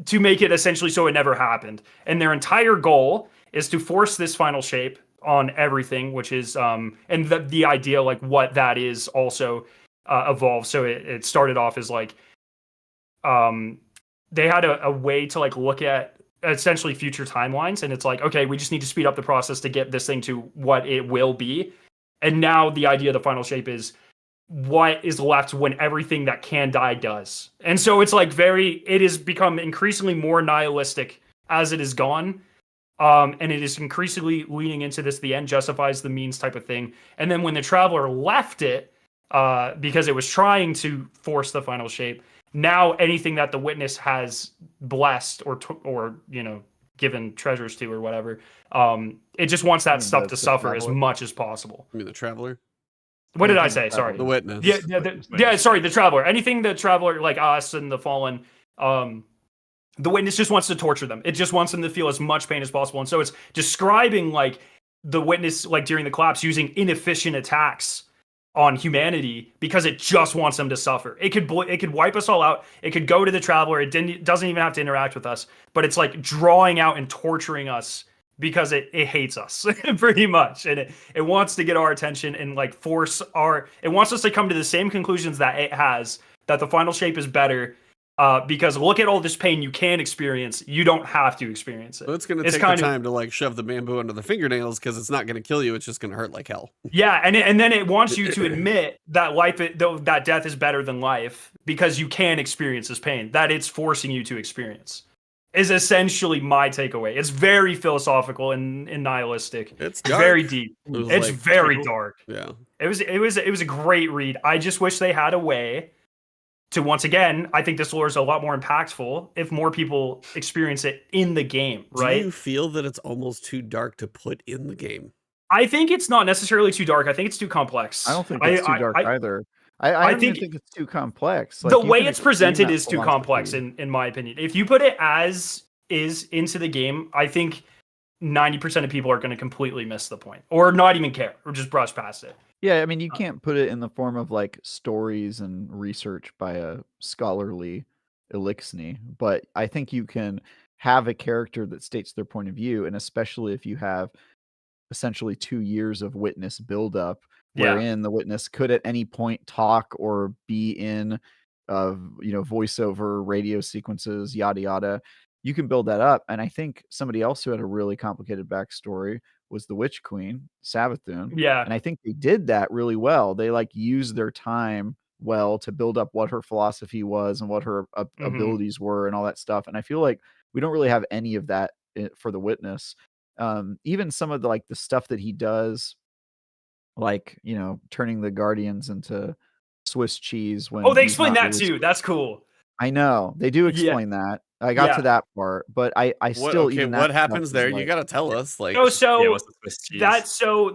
to make it essentially so it never happened. And their entire goal is to force this final shape on everything, which is and the idea like what that is also evolved. So it started off as like they had a way to like look at essentially future timelines, and it's like, okay, we just need to speed up the process to get this thing to what it will be. And now the idea of the final shape is what is left when everything that can die does. And so it's like it has become increasingly more nihilistic as it is gone. And it is increasingly leaning into this, the end justifies the means type of thing. And then when the Traveler left it, because it was trying to force the final shape, now anything that the Witness has blessed or given treasures to or whatever, it just wants that stuff to suffer as much as possible. I mean, the Traveler? What did I say? Sorry. The Witness. Yeah, sorry, the Traveler. Anything the Traveler, like us and the Fallen, the Witness just wants to torture them. It just wants them to feel as much pain as possible. And so it's describing like the Witness, like during the collapse, using inefficient attacks on humanity because it just wants them to suffer. It could wipe us all out. It could go to the Traveler. It doesn't even have to interact with us, but it's like drawing out and torturing us because it hates us pretty much. And it wants to get our attention and like it wants us to come to the same conclusions that it has, that the final shape is better. Because look at all this pain you can experience. You don't have to experience it. Well, it's going to take the time to like shove the bamboo under the fingernails because it's not going to kill you. It's just going to hurt like hell. Yeah, and then it wants you to admit that that death is better than life because you can experience this pain that it's forcing you to experience. Is essentially my takeaway. It's very philosophical and nihilistic. It's dark. Very deep. It's like, very dark. Yeah. It was a great read. I just wish they had a way to, once again, I think this lore is a lot more impactful if more people experience it in the game, right? Do you feel that it's almost too dark to put in the game? I think it's not necessarily too dark. I think it's too complex. I don't think it's too dark either. I don't think it's too complex. Like, the way it's presented is too complex, in my opinion. If you put it as is into the game, I think 90% of people are going to completely miss the point or not even care or just brush past it. Yeah, I mean, you can't put it in the form of like stories and research by a scholarly elixir, but I think you can have a character that states their point of view, and especially if you have essentially 2 years of Witness buildup, wherein the Witness could at any point talk or be in voiceover, radio sequences, yada yada. You can build that up, and I think somebody else who had a really complicated backstory was the Witch Queen, Savathun. Yeah. And I think they did that really well. They like used their time well to build up what her philosophy was and what her abilities were and all that stuff. And I feel like we don't really have any of that for the Witness. Even some of the stuff that he does, like, turning the Guardians into Swiss cheese when they explain that too. That's cool. I know they do explain that. I got to that part, but I still even what happens there? You got to tell us. Like, so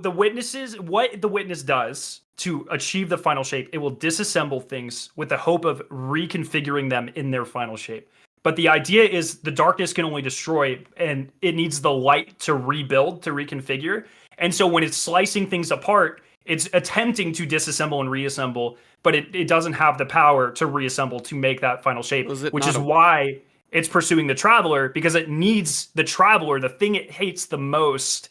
the Witnesses, what the Witness does to achieve the final shape, it will disassemble things with the hope of reconfiguring them in their final shape. But the idea is the darkness can only destroy, and it needs the light to rebuild, to reconfigure. And so when it's slicing things apart, it's attempting to disassemble and reassemble, but it doesn't have the power to reassemble to make that final shape, which is why it's pursuing the Traveler, because it needs the Traveler, the thing it hates the most,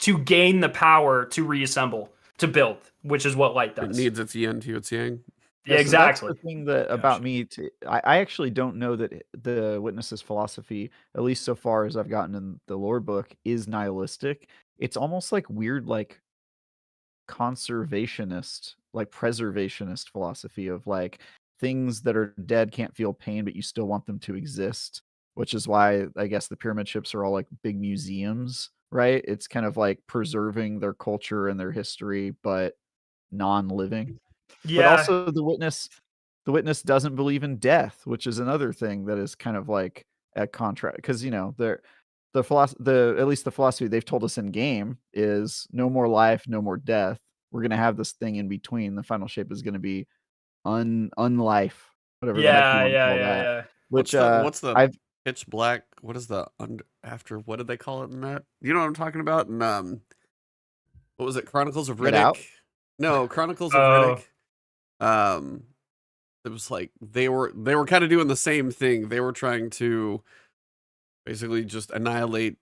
to gain the power to reassemble, to build, which is what light does. It needs its yin to its yang. Yeah, exactly. That's the thing that about me, I actually don't know that the Witness's philosophy, at least so far as I've gotten in the lore book, is nihilistic. It's almost like weird, like conservationist, like preservationist philosophy of like things that are dead can't feel pain, but you still want them to exist, which is why I guess the pyramid ships are all like big museums, right? It's kind of like preserving their culture and their history, but non-living. Yeah. But also the Witness doesn't believe in death, which is another thing that is kind of like a contrast, because the philosophy they've told us in game is no more life, no more death. We're gonna have this thing in between. The final shape is gonna be unlife, whatever. Yeah. Which what's the pitch black? What is the after? What did they call it in that? You know what I'm talking about? And what was it? Chronicles of Riddick? No, Chronicles of Riddick. it was like they were kind of doing the same thing. They were trying to basically just annihilate,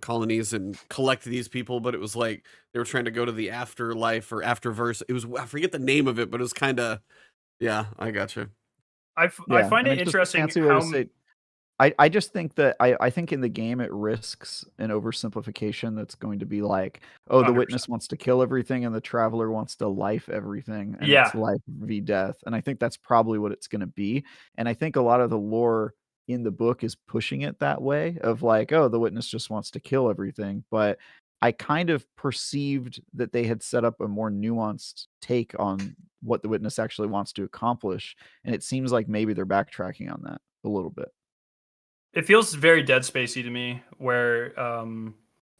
colonies and collect these people, but it was like they were trying to go to the afterlife or afterverse. It was, I forget the name of it, but it was kind of, yeah, I gotcha. I Yeah, find and it it's just a interesting fancy way how to say. I just think that I think in the game it risks an oversimplification that's going to be like, oh, the 100%. witness wants to kill everything and the traveler wants to life everything, and Yeah. it's life v death. And I think that's probably what it's going to be. And I think a lot of the lore in the book is pushing it that way of like, oh, the witness just wants to kill everything. But I kind of perceived that they had set up a more nuanced take on what the witness actually wants to accomplish. And it seems like maybe they're backtracking on that a little bit. It feels very Dead Spacey to me, where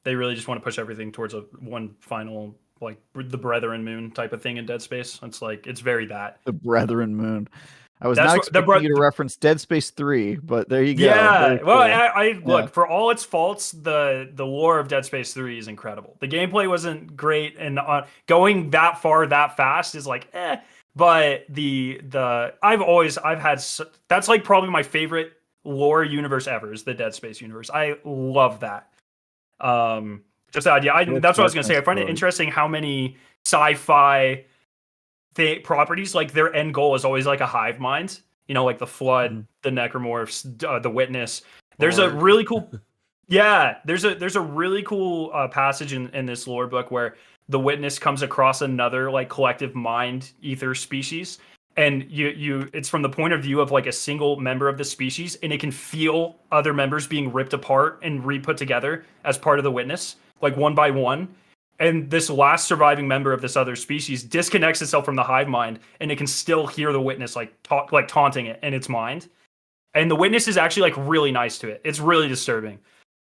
they really just want to push everything towards one final, like the Brethren Moon type of thing in Dead Space. It's like it's very that. The Brethren Moon. I was That's not what- the expecting you to reference Dead Space 3, but there you go. Yeah. Very Well, cool. I look, Yeah. for all its faults, the lore of Dead Space 3 is incredible. The gameplay wasn't great, and going that far that fast is like, eh. But that's like probably my favorite lore universe ever is the Dead Space universe. I love that. Just the idea. That's what I was gonna say. I find it interesting how many sci-fi properties, like their end goal is always like a hive mind. Like the Flood, the Necromorphs, the Witness. There's a really cool, there's a really cool passage in this lore book where the Witness comes across another like collective mind ether species, and it's from the point of view of like a single member of the species, and it can feel other members being ripped apart and re-put together as part of the Witness, like one by one. And this last surviving member of this other species disconnects itself from the hive mind, and it can still hear the Witness like taunting it in its mind. And the Witness is actually like really nice to it. It's really disturbing,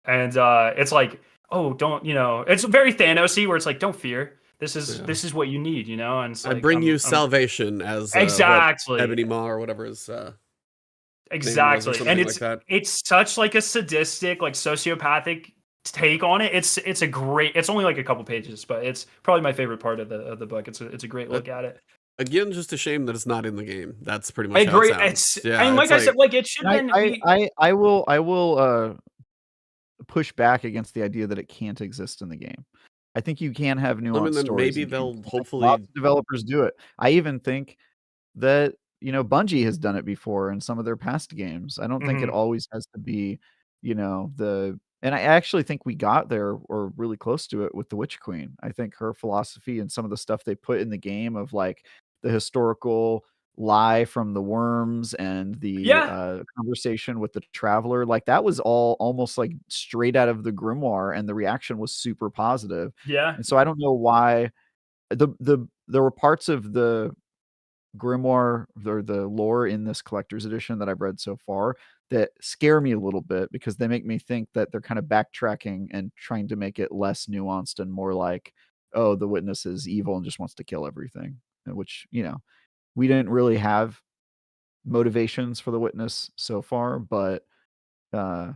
and it's like, oh, don't, it's very Thanos-y, where it's like, don't fear. This is what you need, and it's like, I bring you salvation as exactly Ebony Maw or whatever is exactly, and like that. It's such like a sadistic, like sociopathic take on it. It's only like a couple pages, but it's probably my favorite part of the book. It's a great look at it. Again, just a shame that it's not in the game. That's pretty much I agree. how it sounds. And like I said, like it should have been. I will push back against the idea that it can't exist in the game. I think you can have nuanced stories. Maybe they'll hopefully lots of developers do it. I even think that Bungie has done it before in some of their past games. I don't think it always has to be and I actually think we got there or really close to it with the Witch Queen. I think her philosophy and some of the stuff they put in the game of like the historical lie from the worms and the conversation with the traveler, like that was all almost like straight out of the grimoire, and the reaction was super positive. And so I don't know why there were parts of the grimoire or the lore in this collector's edition that I've read so far that scare me a little bit, because they make me think that they're kind of backtracking and trying to make it less nuanced and more like, oh, the Witness is evil and just wants to kill everything, which we didn't really have motivations for the Witness so far, but I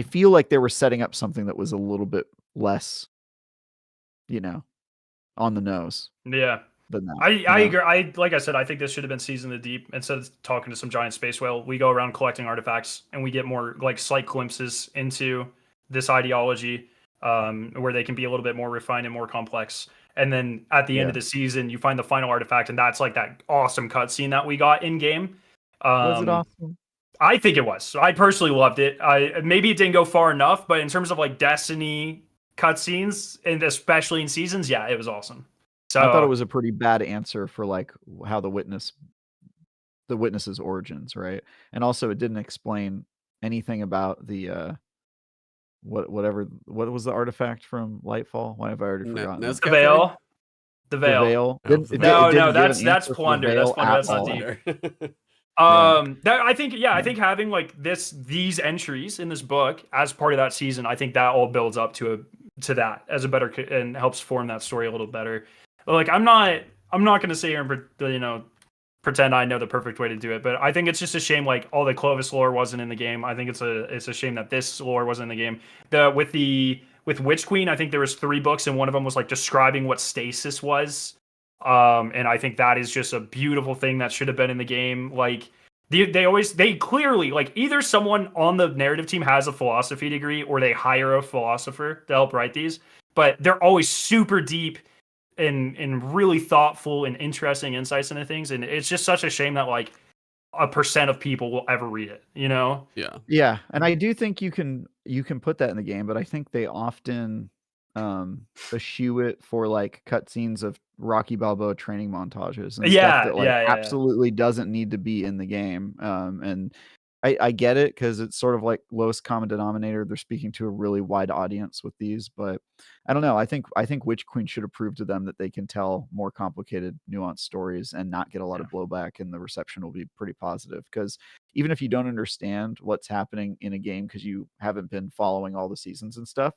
feel like they were setting up something that was a little bit less on the nose. Than that, I agree. Like I said, I think this should have been Season of the Deep. Instead of talking to some giant space whale, we go around collecting artifacts, and we get more like slight glimpses into this ideology, where they can be a little bit more refined and more complex. And then at the end of the season, you find the final artifact, and that's like that awesome cutscene that we got in game. Was it awesome? I think it was. I personally loved it. Maybe it didn't go far enough, but in terms of like Destiny cutscenes, and especially in seasons, yeah, it was awesome. So I thought it was a pretty bad answer for like how the Witness's origins, right? And also it didn't explain anything about the what was the artifact from Lightfall? Why have I already forgotten? The Veil. The Veil. No, that's Plunder. That's Plunder. That's not deep. I think having like these entries in this book as part of that season, I think that all builds up to that as a better, and helps form that story a little better. Like I'm not going to sit here and pretend I know the perfect way to do it, but I think it's just a shame like all the Clovis lore wasn't in the game. I think it's a shame that this lore wasn't in the game. With Witch Queen, I think there was 3 books, and one of them was like describing what Stasis was, And I think that is just a beautiful thing that should have been in the game. Like they clearly, like, either someone on the narrative team has a philosophy degree or they hire a philosopher to help write these, but they're always super deep and really thoughtful and interesting insights into things. And it's just such a shame that like a percent of people will ever read it, you know? Yeah, and I do think you can put that in the game, but I think they often eschew it for like cutscenes of Rocky Balboa training montages and stuff that like absolutely doesn't need to be in the game. And I get it because it's sort of like lowest common denominator. They're speaking to a really wide audience with these, but I don't know. I think Witch Queen should have proved to them that they can tell more complicated, nuanced stories and not get a lot of blowback, and the reception will be pretty positive. Because even if you don't understand what's happening in a game because you haven't been following all the seasons and stuff,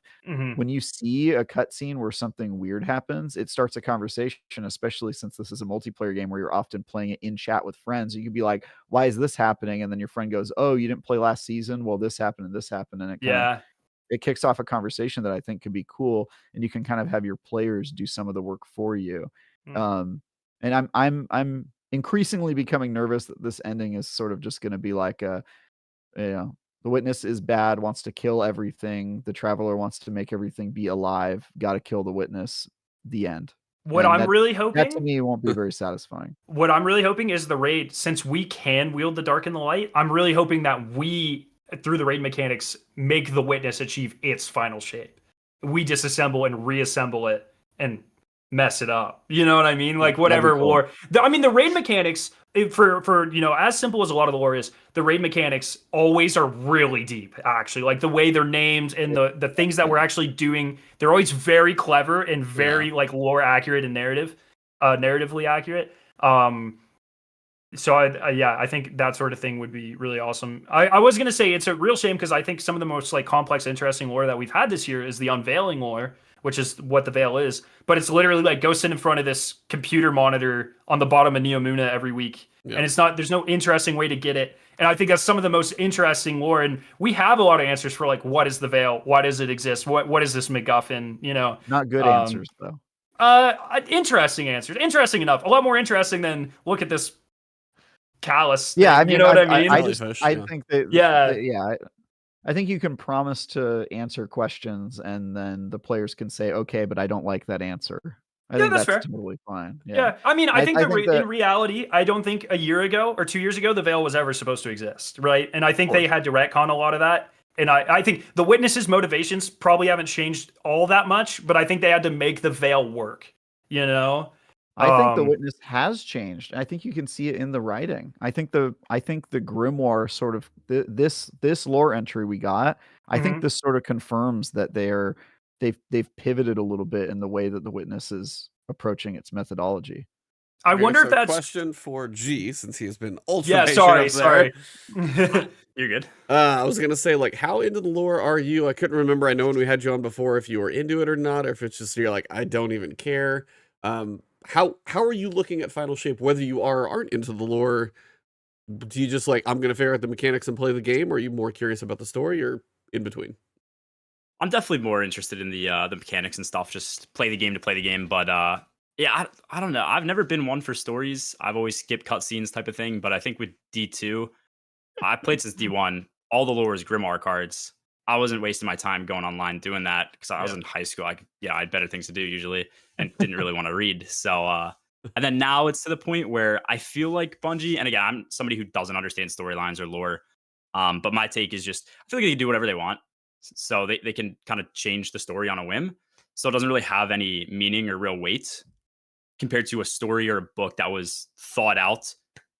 when you see a cutscene where something weird happens, it starts a conversation, especially since this is a multiplayer game where you're often playing it in chat with friends. You could be like, why is this happening? And then your friend goes, oh, you didn't play last season? Well, this happened and this happened. And it kicks off a conversation that I think could be cool. And you can kind of have your players do some of the work for you. And I'm increasingly becoming nervous that this ending is sort of just going to be like a, you know, the witness is bad, wants to kill everything. The traveler wants to make everything be alive. Got to kill the witness. The end. What And I'm really hoping, that to me won't be very satisfying. What I'm really hoping is the raid, since we can wield the dark and the light, I'm really hoping that we, through the raid mechanics, make the witness achieve its final shape. We disassemble and reassemble it and mess it up. You know what I mean? Like whatever lore. I mean, the raid mechanics for you know, as simple as a lot of the lore is, the raid mechanics always are really deep. Actually, like the way they're named and the things that we're actually doing, they're always very clever and very like lore accurate and narratively accurate. So I think that sort of thing would be really awesome. I was gonna say it's a real shame because I think some of the most like complex, interesting lore that we've had this year is the unveiling lore, which is what the veil is. But it's literally like go sit in front of this computer monitor on the bottom of Neomuna every week, and there's no interesting way to get it. And I think that's some of the most interesting lore. And we have a lot of answers for like, what is the veil? Why does it exist? What is this MacGuffin? You know, not good answers though. Interesting answers, interesting enough. A lot more interesting than look at this callus. Yeah, I mean, you know what I mean? I think that I think you can promise to answer questions and then the players can say, okay, but I don't like that answer. I think that's fair. Totally fine. Yeah. I mean, I think in reality, I don't think a year ago or 2 years ago, the veil was ever supposed to exist, right? And I think they had to retcon a lot of that. And I think the witnesses' motivations probably haven't changed all that much, but I think they had to make the veil work, you know? I think the witness has changed. I think you can see it in the writing. I think the grimoire sort of this lore entry we got. I think this sort of confirms that they've pivoted a little bit in the way that the witness is approaching its methodology. I wonder if that's a question for G, since he has been ultra. Yeah, sorry. You're good. I was gonna say, like, how into the lore are you? I couldn't remember. I know when we had you on before, if you were into it or not, or if it's just you're like, I don't even care. How are you looking at Final Shape, whether you are or aren't into the lore? Do you just like, I'm gonna figure out the mechanics and play the game, or are you more curious about the story, or in between? I'm definitely more interested in the mechanics and stuff. Just play the game to play the game. But yeah, I don't know. I've never been one for stories. I've always skipped cutscenes type of thing. But I think with D2, I played since D1. All the lore is Grimoire cards. I wasn't wasting my time going online doing that because I was in high school. I had better things to do usually and didn't really want to read. So, and then now it's to the point where I feel like Bungie, and again, I'm somebody who doesn't understand storylines or lore. But my take is just, I feel like they can do whatever they want. So they can kind of change the story on a whim. So it doesn't really have any meaning or real weight compared to a story or a book that was thought out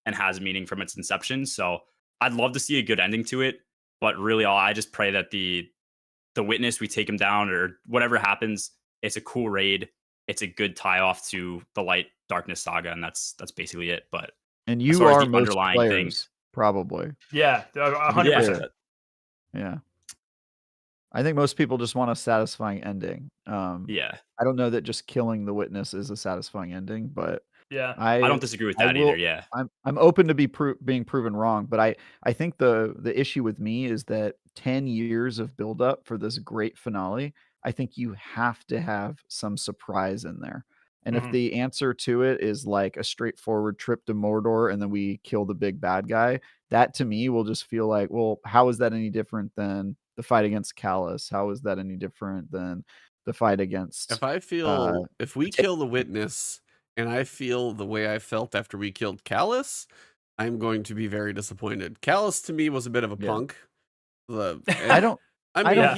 and has meaning from its inception. So I'd love to see a good ending to it. But really, I just pray that the witness, we take him down or whatever happens, it's a cool raid. It's a good tie off to the Light Darkness saga, and that's basically it. But and you are most underlying players, things, probably. Yeah, 100%. Yeah. I think most people just want a satisfying ending. I don't know that just killing the witness is a satisfying ending, but yeah, I don't disagree with that either. Yeah, I'm open to being proven wrong, but I think the issue with me is that 10 years of buildup for this great finale. I think you have to have some surprise in there. And if the answer to it is like a straightforward trip to Mordor and then we kill the big bad guy, that to me will just feel like, well, how is that any different than the fight against Callus? How is that any different than the fight against If we kill the witness and I feel the way I felt after we killed Callus, I'm going to be very disappointed. Callus to me was a bit of a punk. I don't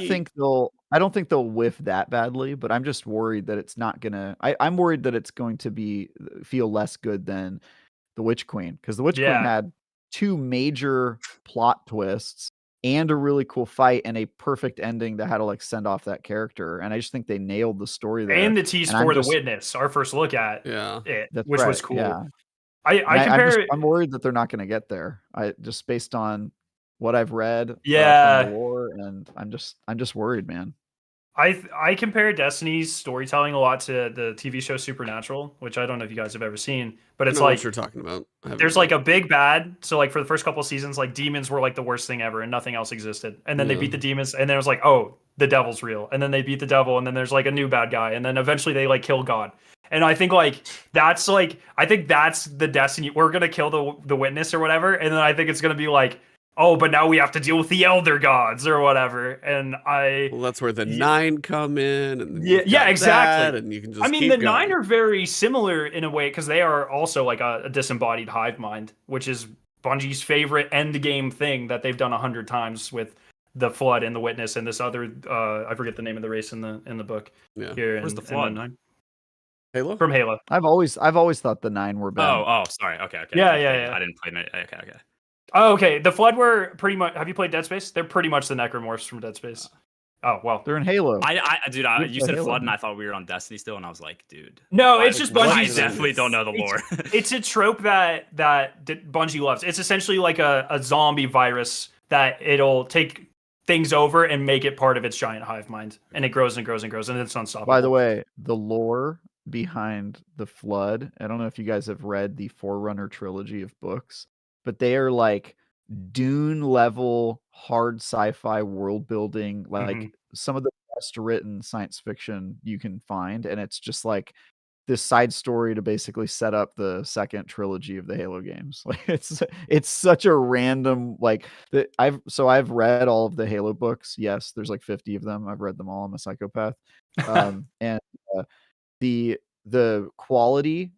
think they'll whiff that badly, but I'm just worried that it's not gonna. I'm worried that it's going to feel less good than the Witch Queen, because the Witch Queen had 2 major plot twists and a really cool fight and a perfect ending that had to like send off that character, and I just think they nailed the story there. And the tease for the witness, our first look at it, which was cool. Yeah. I'm worried that they're not going to get there. Just based on what I've read from the lore, and I'm just worried, man. I compare Destiny's storytelling a lot to the TV show Supernatural, which I don't know if you guys have ever seen, but it's like what you're talking about. There's like a big bad. So like for the first couple of seasons, like demons were like the worst thing ever, and nothing else existed. And then they beat the demons, and then it was like, oh, the devil's real. And then they beat the devil, and then there's like a new bad guy, and then eventually they like kill God. And I think that's the Destiny. We're gonna kill the witness or whatever, and then I think it's gonna be like, oh, but now we have to deal with the elder gods or whatever. And that's where the 9 come in. And exactly. And you can just the 9 are very similar in a way, because they are also like a disembodied hive mind, which is Bungie's favorite end game thing that they've done 100 times with the Flood and the Witness and this other I forget the name of the race in the book. Yeah. Where's the Flood? Halo? From Halo. I've always thought the 9 were bad. Oh, sorry. Okay. Yeah. I didn't play it. Okay. Oh, okay. The Flood were pretty much. Have you played Dead Space? They're pretty much the necromorphs from Dead Space. Oh well, they're in Halo. You said Flood, and I thought we were on Destiny still, and I was like, dude. No, it's just Bungie. I definitely don't know the lore. It's a trope that Bungie loves. It's essentially like a zombie virus that it'll take things over and make it part of its giant hive mind, and it grows and grows and grows, and it's unstoppable. By the way, the lore behind the Flood, I don't know if you guys have read the Forerunner trilogy of books, but they are like Dune level hard sci-fi world building, like some of the best written science fiction you can find, and it's just like this side story to basically set up the second trilogy of the Halo games. Like it's such a random I've read all of the Halo books. Yes, there's like 50 of them. I've read them all. I'm a psychopath. And the quality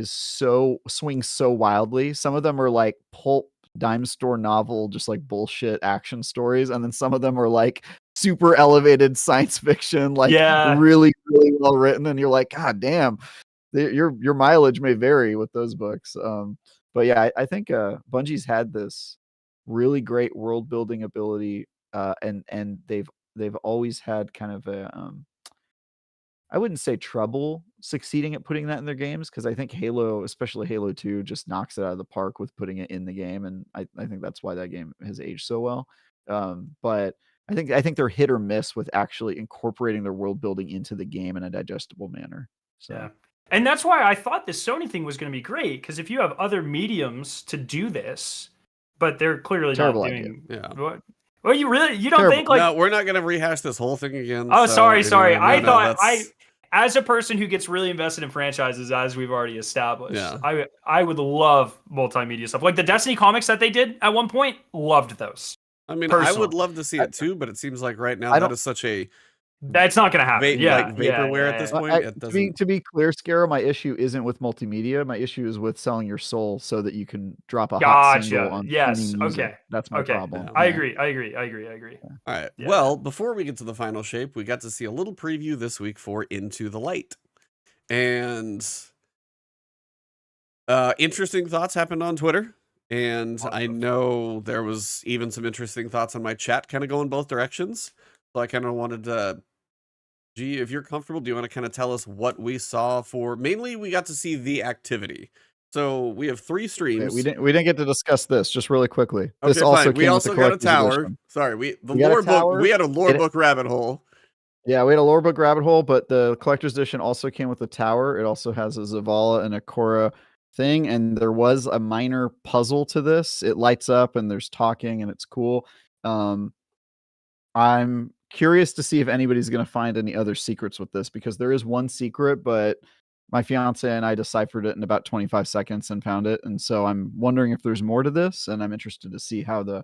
swings so wildly. Some of them are like pulp dime store novel, just like bullshit action stories, and then some of them are like super elevated science fiction, like really, really well written, and you're like, God damn, your mileage may vary with those books. But yeah, I think Bungie's had this really great world building ability, and they've always had kind of a I wouldn't say trouble succeeding at putting that in their games, because I think Halo, especially Halo 2, just knocks it out of the park with putting it in the game, and I think that's why that game has aged so well. But I think they're hit or miss with actually incorporating their world building into the game in a digestible manner. So. Yeah. And that's why I thought this Sony thing was going to be great, because if you have other mediums to do this, but they're clearly Terrible not doing. Idea. Yeah. What? Well, you don't think like? No, we're not going to rehash this whole thing again. Oh, sorry. I thought as a person who gets really invested in franchises, as we've already established, I would love multimedia stuff. Like the Destiny comics that they did at one point, loved those. I mean, personally. I would love to see it too, but it seems like right now that is such a... That's not going to happen. Vaporware at this point. To be clear, Scarrow, my issue isn't with multimedia. My issue is with selling your soul so that you can drop a hot single on music. Okay. That's my problem. Yeah. I agree. All right. Yeah. Well, before we get to the final shape, we got to see a little preview this week for Into the Light. And interesting thoughts happened on Twitter. And I know there was even some interesting thoughts on my chat kind of going both directions. So I kind of wanted to, if you're comfortable, do you want to kind of tell us what we saw for, mainly we got to see the activity. So we have 3 streams. We didn't get to discuss this just really quickly. Okay, this also we also got a tower. Edition. Sorry, we had a lore book rabbit hole. Yeah, we had a lore book rabbit hole, but the collector's edition also came with a tower. It also has a Zavala and a Korra thing, and there was a minor puzzle to this. It lights up and there's talking and it's cool. I'm curious to see if anybody's going to find any other secrets with this, because there is one secret, but My fiance and I deciphered it in about 25 seconds and found it. And so I'm wondering if there's more to this, and I'm interested to see how the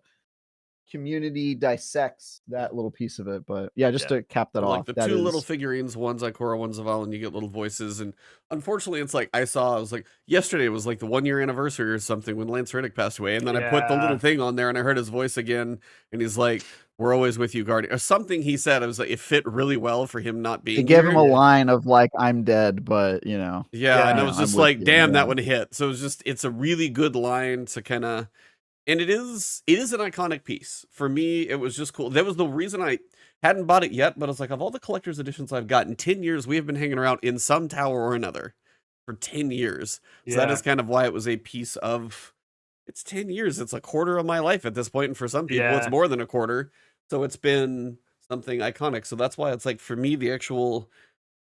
community dissects that little piece of it. But yeah, just to cap that like off, the that two little is figurines, one's Ikora, one's Zaval, and you get little voices. And unfortunately, it's like I was like, yesterday was like the 1 year anniversary or something when Lance Reddick passed away. And then I put the little Yeah. thing on there and I heard his voice again. And he's like, "We're always with you, Guardian," or something he said. I was like, it fit really well for him not being they gave here. him a line of like, "I'm dead," but you know, Yeah, and I Yeah. was I'm just with like, you, damn, yeah. that one hit. So it's a really good line to kind of, and it is an iconic piece. For me, it was just cool. That was the reason I hadn't bought it yet, but it's like, of all the collector's editions I've got in 10 years, we have been hanging around in some tower or another for 10 years. So that Yeah. is kind of why it was a piece of, it's 10 years. It's a quarter of my life at this point, and for some people, it's Yeah. more than a quarter. So it's been something iconic. So that's why it's like, for me, the actual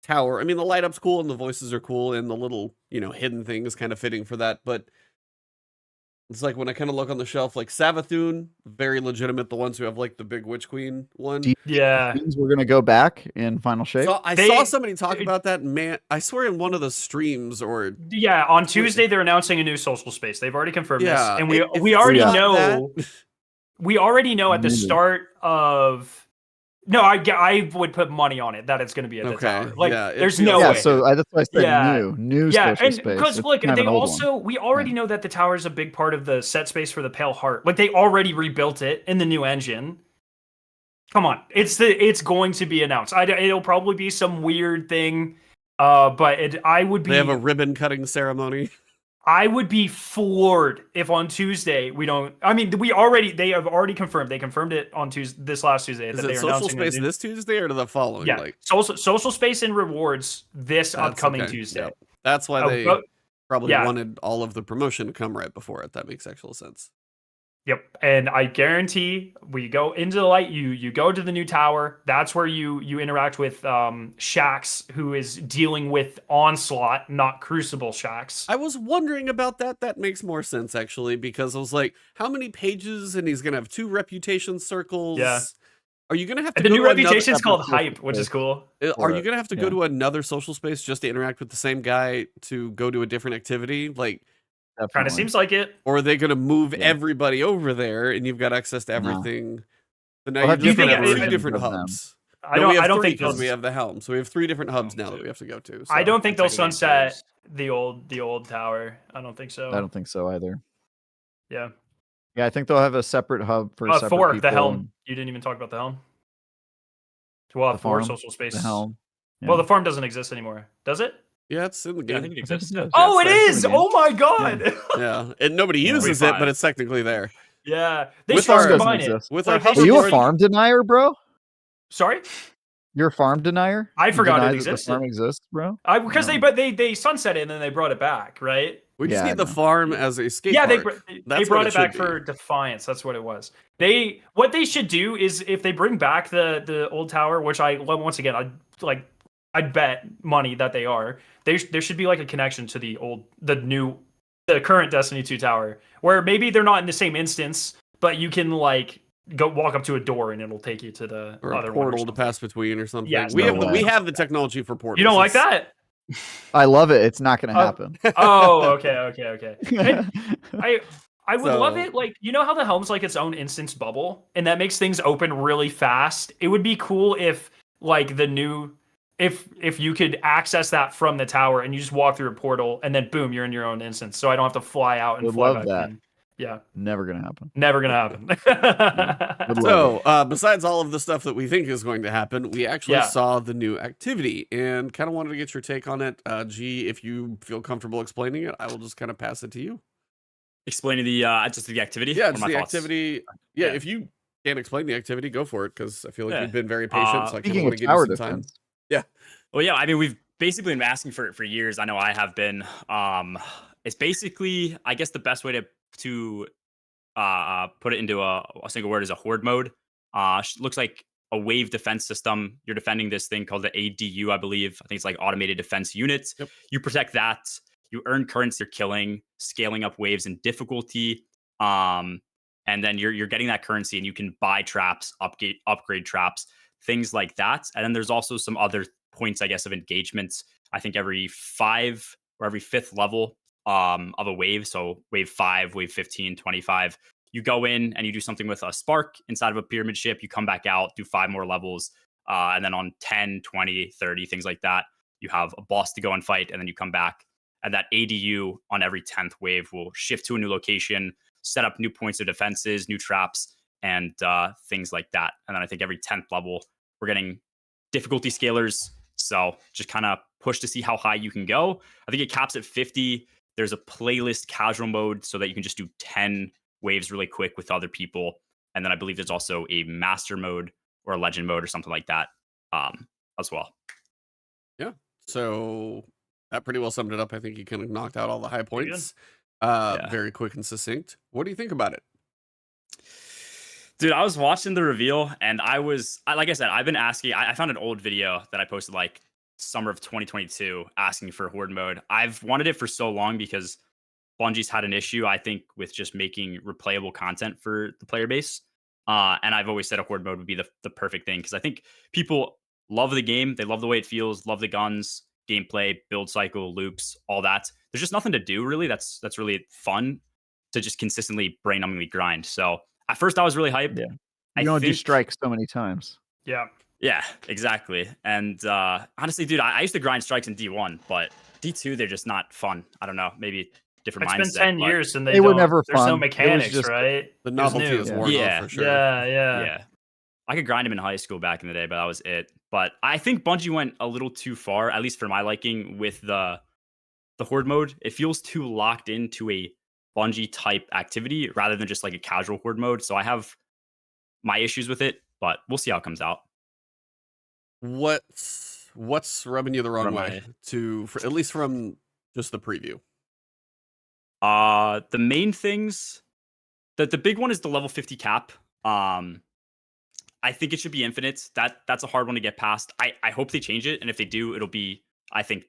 tower, I mean, the light up's cool and the voices are cool and the little, hidden thing is kind of fitting for that. But it's like when I kind of look on the shelf, like Savathun, very legitimate. The ones who have like the big Witch Queen one. Yeah. Means we're gonna go back in final shape. So I saw somebody talk about that, man. I swear in one of the streams or Yeah, on Tuesday they're announcing a new social space. They've already confirmed this, Yeah, and if we it's already not know. We already know at the Maybe. start of. No, I would put money on it that it's going to be at the Okay, tower. Like, yeah, it there's feels no yeah, way. so that's why I said Yeah. new Yeah, social and space. because It's look, kind of they an old also we already know that the tower is a big part of the set space for the Pale Heart. Like, they already rebuilt it in the new engine. Come on, it's going to be announced. It'll probably be some weird thing, but I would be. They have a ribbon cutting ceremony. I would be floored if on Tuesday we don't. I mean, they have already confirmed. They confirmed it on this last Tuesday. Is that it they are social announcing a space new- this Tuesday or to the following? Yeah, Like social space and rewards this that's upcoming okay, Tuesday. yep. That's why Oh, they but- probably yeah. wanted all of the promotion to come right before it. That makes actual sense. Yep, and I guarantee we go into the light. You go to the new tower. That's where you interact with Shax, who is dealing with Onslaught, not Crucible Shax. I was wondering about that. That makes more sense actually, because I was like, how many pages? And he's gonna have 2 reputation circles. Yeah. Are you gonna have to And the go new to another- reputation is called separate social Hype, which is space. cool. Are you it. gonna have to go to another social space just to interact with the same guy to go to a different activity? Like, Kind Definitely. of seems like it. or are they gonna move Yeah. everybody over there and you've got access to No. everything? But now We'll you're have just gonna different have 2 versions different of them. hubs. I No, we don't. have I don't 3 think because those. we have the helm. So we have 3 different hubs now that too. we have to go to. I so- don't think they'll Technically sunset the old tower. I don't think so. I don't think so either. Yeah. Yeah, I think they'll have a separate hub for separate 4, the people helm. and You didn't even talk about the helm. We'll have The 4 farm, social space. the helm. Well, Yeah. the farm doesn't exist anymore, does it? Yeah, it's in the Yeah, I game. think it I think exists. it does. Oh, it Yeah, it's is! in the game. Oh my god! Yeah, and nobody Yeah. uses Wait, it, but 5. it's technically there. Yeah, they With should our- combine doesn't it. exist. With Like, our they hub Are you a Lord- farm denier, bro? Sorry, You're a farm denier? I You forgot it deny that existed. The farm exists, bro. Because No. they sunset it and then they brought it back, right? We just Yeah, need the I know. farm as a skate Yeah, park. they That's brought what it it back should be. for Defiance. That's what it was. What they should do is if they bring back the old tower, which once again I'd bet money that they are. There should be like a connection to the current Destiny 2 tower, where maybe they're not in the same instance, but you can like go walk up to a door and it'll take you to the Or a other one. portal to pass between or something. Yes, we no have way. we have the technology for portals. You don't like It's- that? I love it. It's not going to Oh. happen. Oh, okay. I would love So- it. Like, you know how the helm's like its own instance bubble, and that makes things open really fast. It would be cool if like if you could access that from the tower and you just walk through a portal and then boom, you're in your own instance. So I don't have to fly out and Would fly love back that. in. Yeah, Never going to happen. never gonna happen. Would love So, besides all of the stuff that we think is going to happen, we actually Yeah. saw the new activity and kind of wanted to get your take on it. G, if you feel comfortable explaining it, I will just kind of pass it to you. Explaining the just the activity. Yeah, or just my the thoughts? activity. Yeah, Yeah. if you can't explain the activity, go for it because I feel like Yeah. you've been very patient. So I kind of Speaking want of to give tower you some time. defense, Well, yeah, I mean, we've basically been asking for it for years. I know I have been. It's basically, I guess, the best way to put it into a single word is a horde mode. Looks like a wave defense system. You're defending this thing called the ADU, I believe. I think it's like automated defense units. Yep. You protect that. You earn currency. You're killing, scaling up waves in difficulty. And then you're getting that currency, and you can buy traps, upgrade traps, things like that. And then there's also some other points, I guess, of engagements. I think every 5 or every 5th level of a wave. So wave 5, wave 15, 25. You go in and you do something with a spark inside of a pyramid ship. You come back out, do 5 more levels. And then on 10, 20, 30, things like that, you have a boss to go and fight. And then you come back. And that ADU on every 10th wave will shift to a new location, set up new points of defenses, new traps, and things like that. And then I think every 10th level, we're getting difficulty scalers. So just kind of push to see how high you can go. I think it caps at 50. There's a playlist casual mode so that you can just do 10 waves really quick with other people. And then I believe there's also a master mode or a legend mode or something like that as well. Yeah. So that pretty well summed it up. I think you kind of knocked out all the high points. Yeah. Very quick and succinct. What do you think about it? Dude, I was watching the reveal and like I said, I've been asking. I found an old video that I posted like summer of 2022 asking for Horde mode. I've wanted it for so long because Bungie's had an issue, I think, with just making replayable content for the player base. And I've always said a Horde mode would be the perfect thing because I think people love the game. They love the way it feels, love the guns, gameplay, build cycle, loops, all that. There's just nothing to do really. That's really fun to just consistently brain-numbingly grind. So at first I was really hyped. Yeah. You don't do strikes so many times. Yeah. Yeah, exactly. And honestly, dude, I used to grind strikes in D1, but D2, they're just not fun. I don't know, maybe different mindset. It's been 10 years and they were never there's fun. no mechanics, just, right? The novelty new. is worn off for sure. Yeah. I could grind them in high school back in the day, but that was it. But I think Bungie went a little too far, at least for my liking, with the Horde mode. It feels too locked into a Bungie type activity rather than just like a casual Horde mode. So I have my issues with it, but we'll see how it comes out. What's rubbing you the wrong way at least from just the preview? The main things, the big one is the level 50 cap. I think it should be infinite. That's a hard one to get past. I hope they change it, and if they do, it'll be, I think,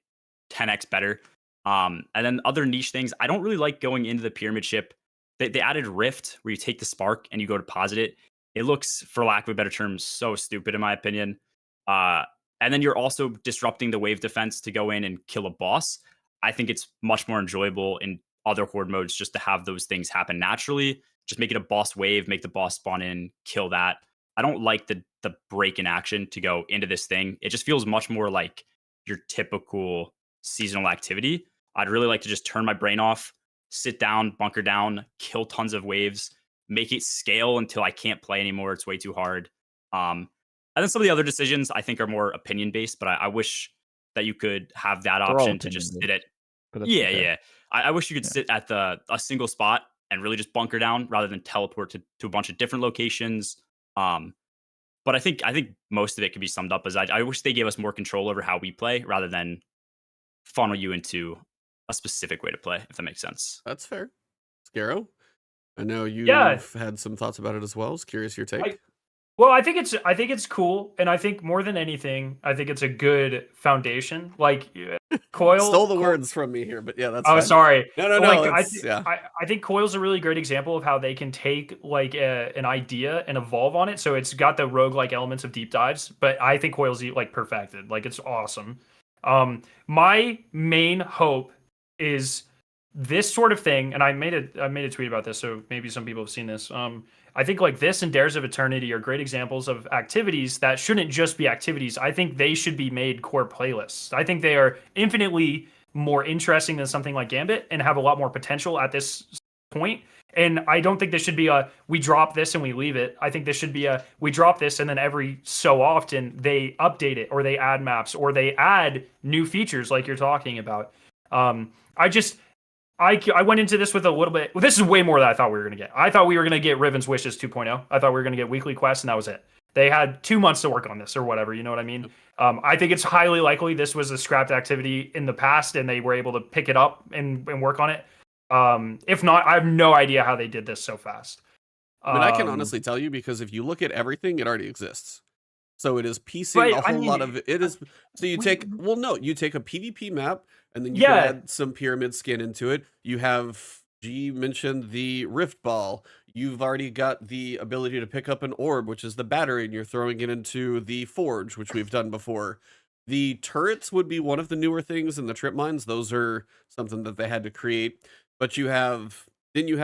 10x better. And then other niche things, I don't really like going into the pyramid ship. They added Rift, where you take the spark and you go deposit it. It looks, for lack of a better term, so stupid in my opinion. And then you're also disrupting the wave defense to go in and kill a boss. I think it's much more enjoyable in other Horde modes just to have those things happen naturally. Just make it a boss wave, make the boss spawn in, kill that. I don't like the break in action to go into this thing. It just feels much more like your typical seasonal activity. I'd really like to just turn my brain off, sit down, bunker down, kill tons of waves, make it scale until I can't play anymore. It's way too hard. And then some of the other decisions I think are more opinion based, but I wish that you could have that option to just sit at. Yeah. I wish you could sit at a single spot and really just bunker down rather than teleport to a bunch of different locations. But I think most of it could be summed up as I wish they gave us more control over how we play rather than funnel you into a specific way to play, if that makes sense. That's fair. Scarrow, I know you've had some thoughts about it as well. I was curious your take. Well, I think it's cool, and I think more than anything, I think it's a good foundation. Like Coil stole the words from me here, but yeah, that's. Oh, fine. Sorry. No. Like, I think Coil's a really great example of how they can take like an idea and evolve on it. So it's got the roguelike elements of deep dives, but I think Coil's like perfected. Like it's awesome. My main hope is this sort of thing, and I made a tweet about this, so maybe some people have seen this. I think like this and Dares of Eternity are great examples of activities that shouldn't just be activities. I think they should be made core playlists. I think they are infinitely more interesting than something like Gambit and have a lot more potential at this point. And I don't think this should be we drop this and we leave it. I think this should be we drop this and then every so often they update it or they add maps or they add new features like you're talking about. I went into this with a little bit. Well, this is way more than I thought we were going to get. I thought we were going to get Riven's Wishes 2.0. I thought we were going to get weekly quests, and that was it. They had 2 months to work on this or whatever. You know what I mean? I think it's highly likely this was a scrapped activity in the past, and they were able to pick it up and work on it. If not, I have no idea how they did this so fast. I mean, I can honestly tell you because if you look at everything, it already exists. So it is piecing a whole lot of it. It is so you take you take a PvP map and then you can add some pyramid skin into it. You have G mentioned the Rift Ball. You've already got the ability to pick up an orb, which is the battery, and you're throwing it into the Forge, which we've done before. The turrets would be one of the newer things, and the trip mines, those are something that they had to create. But you have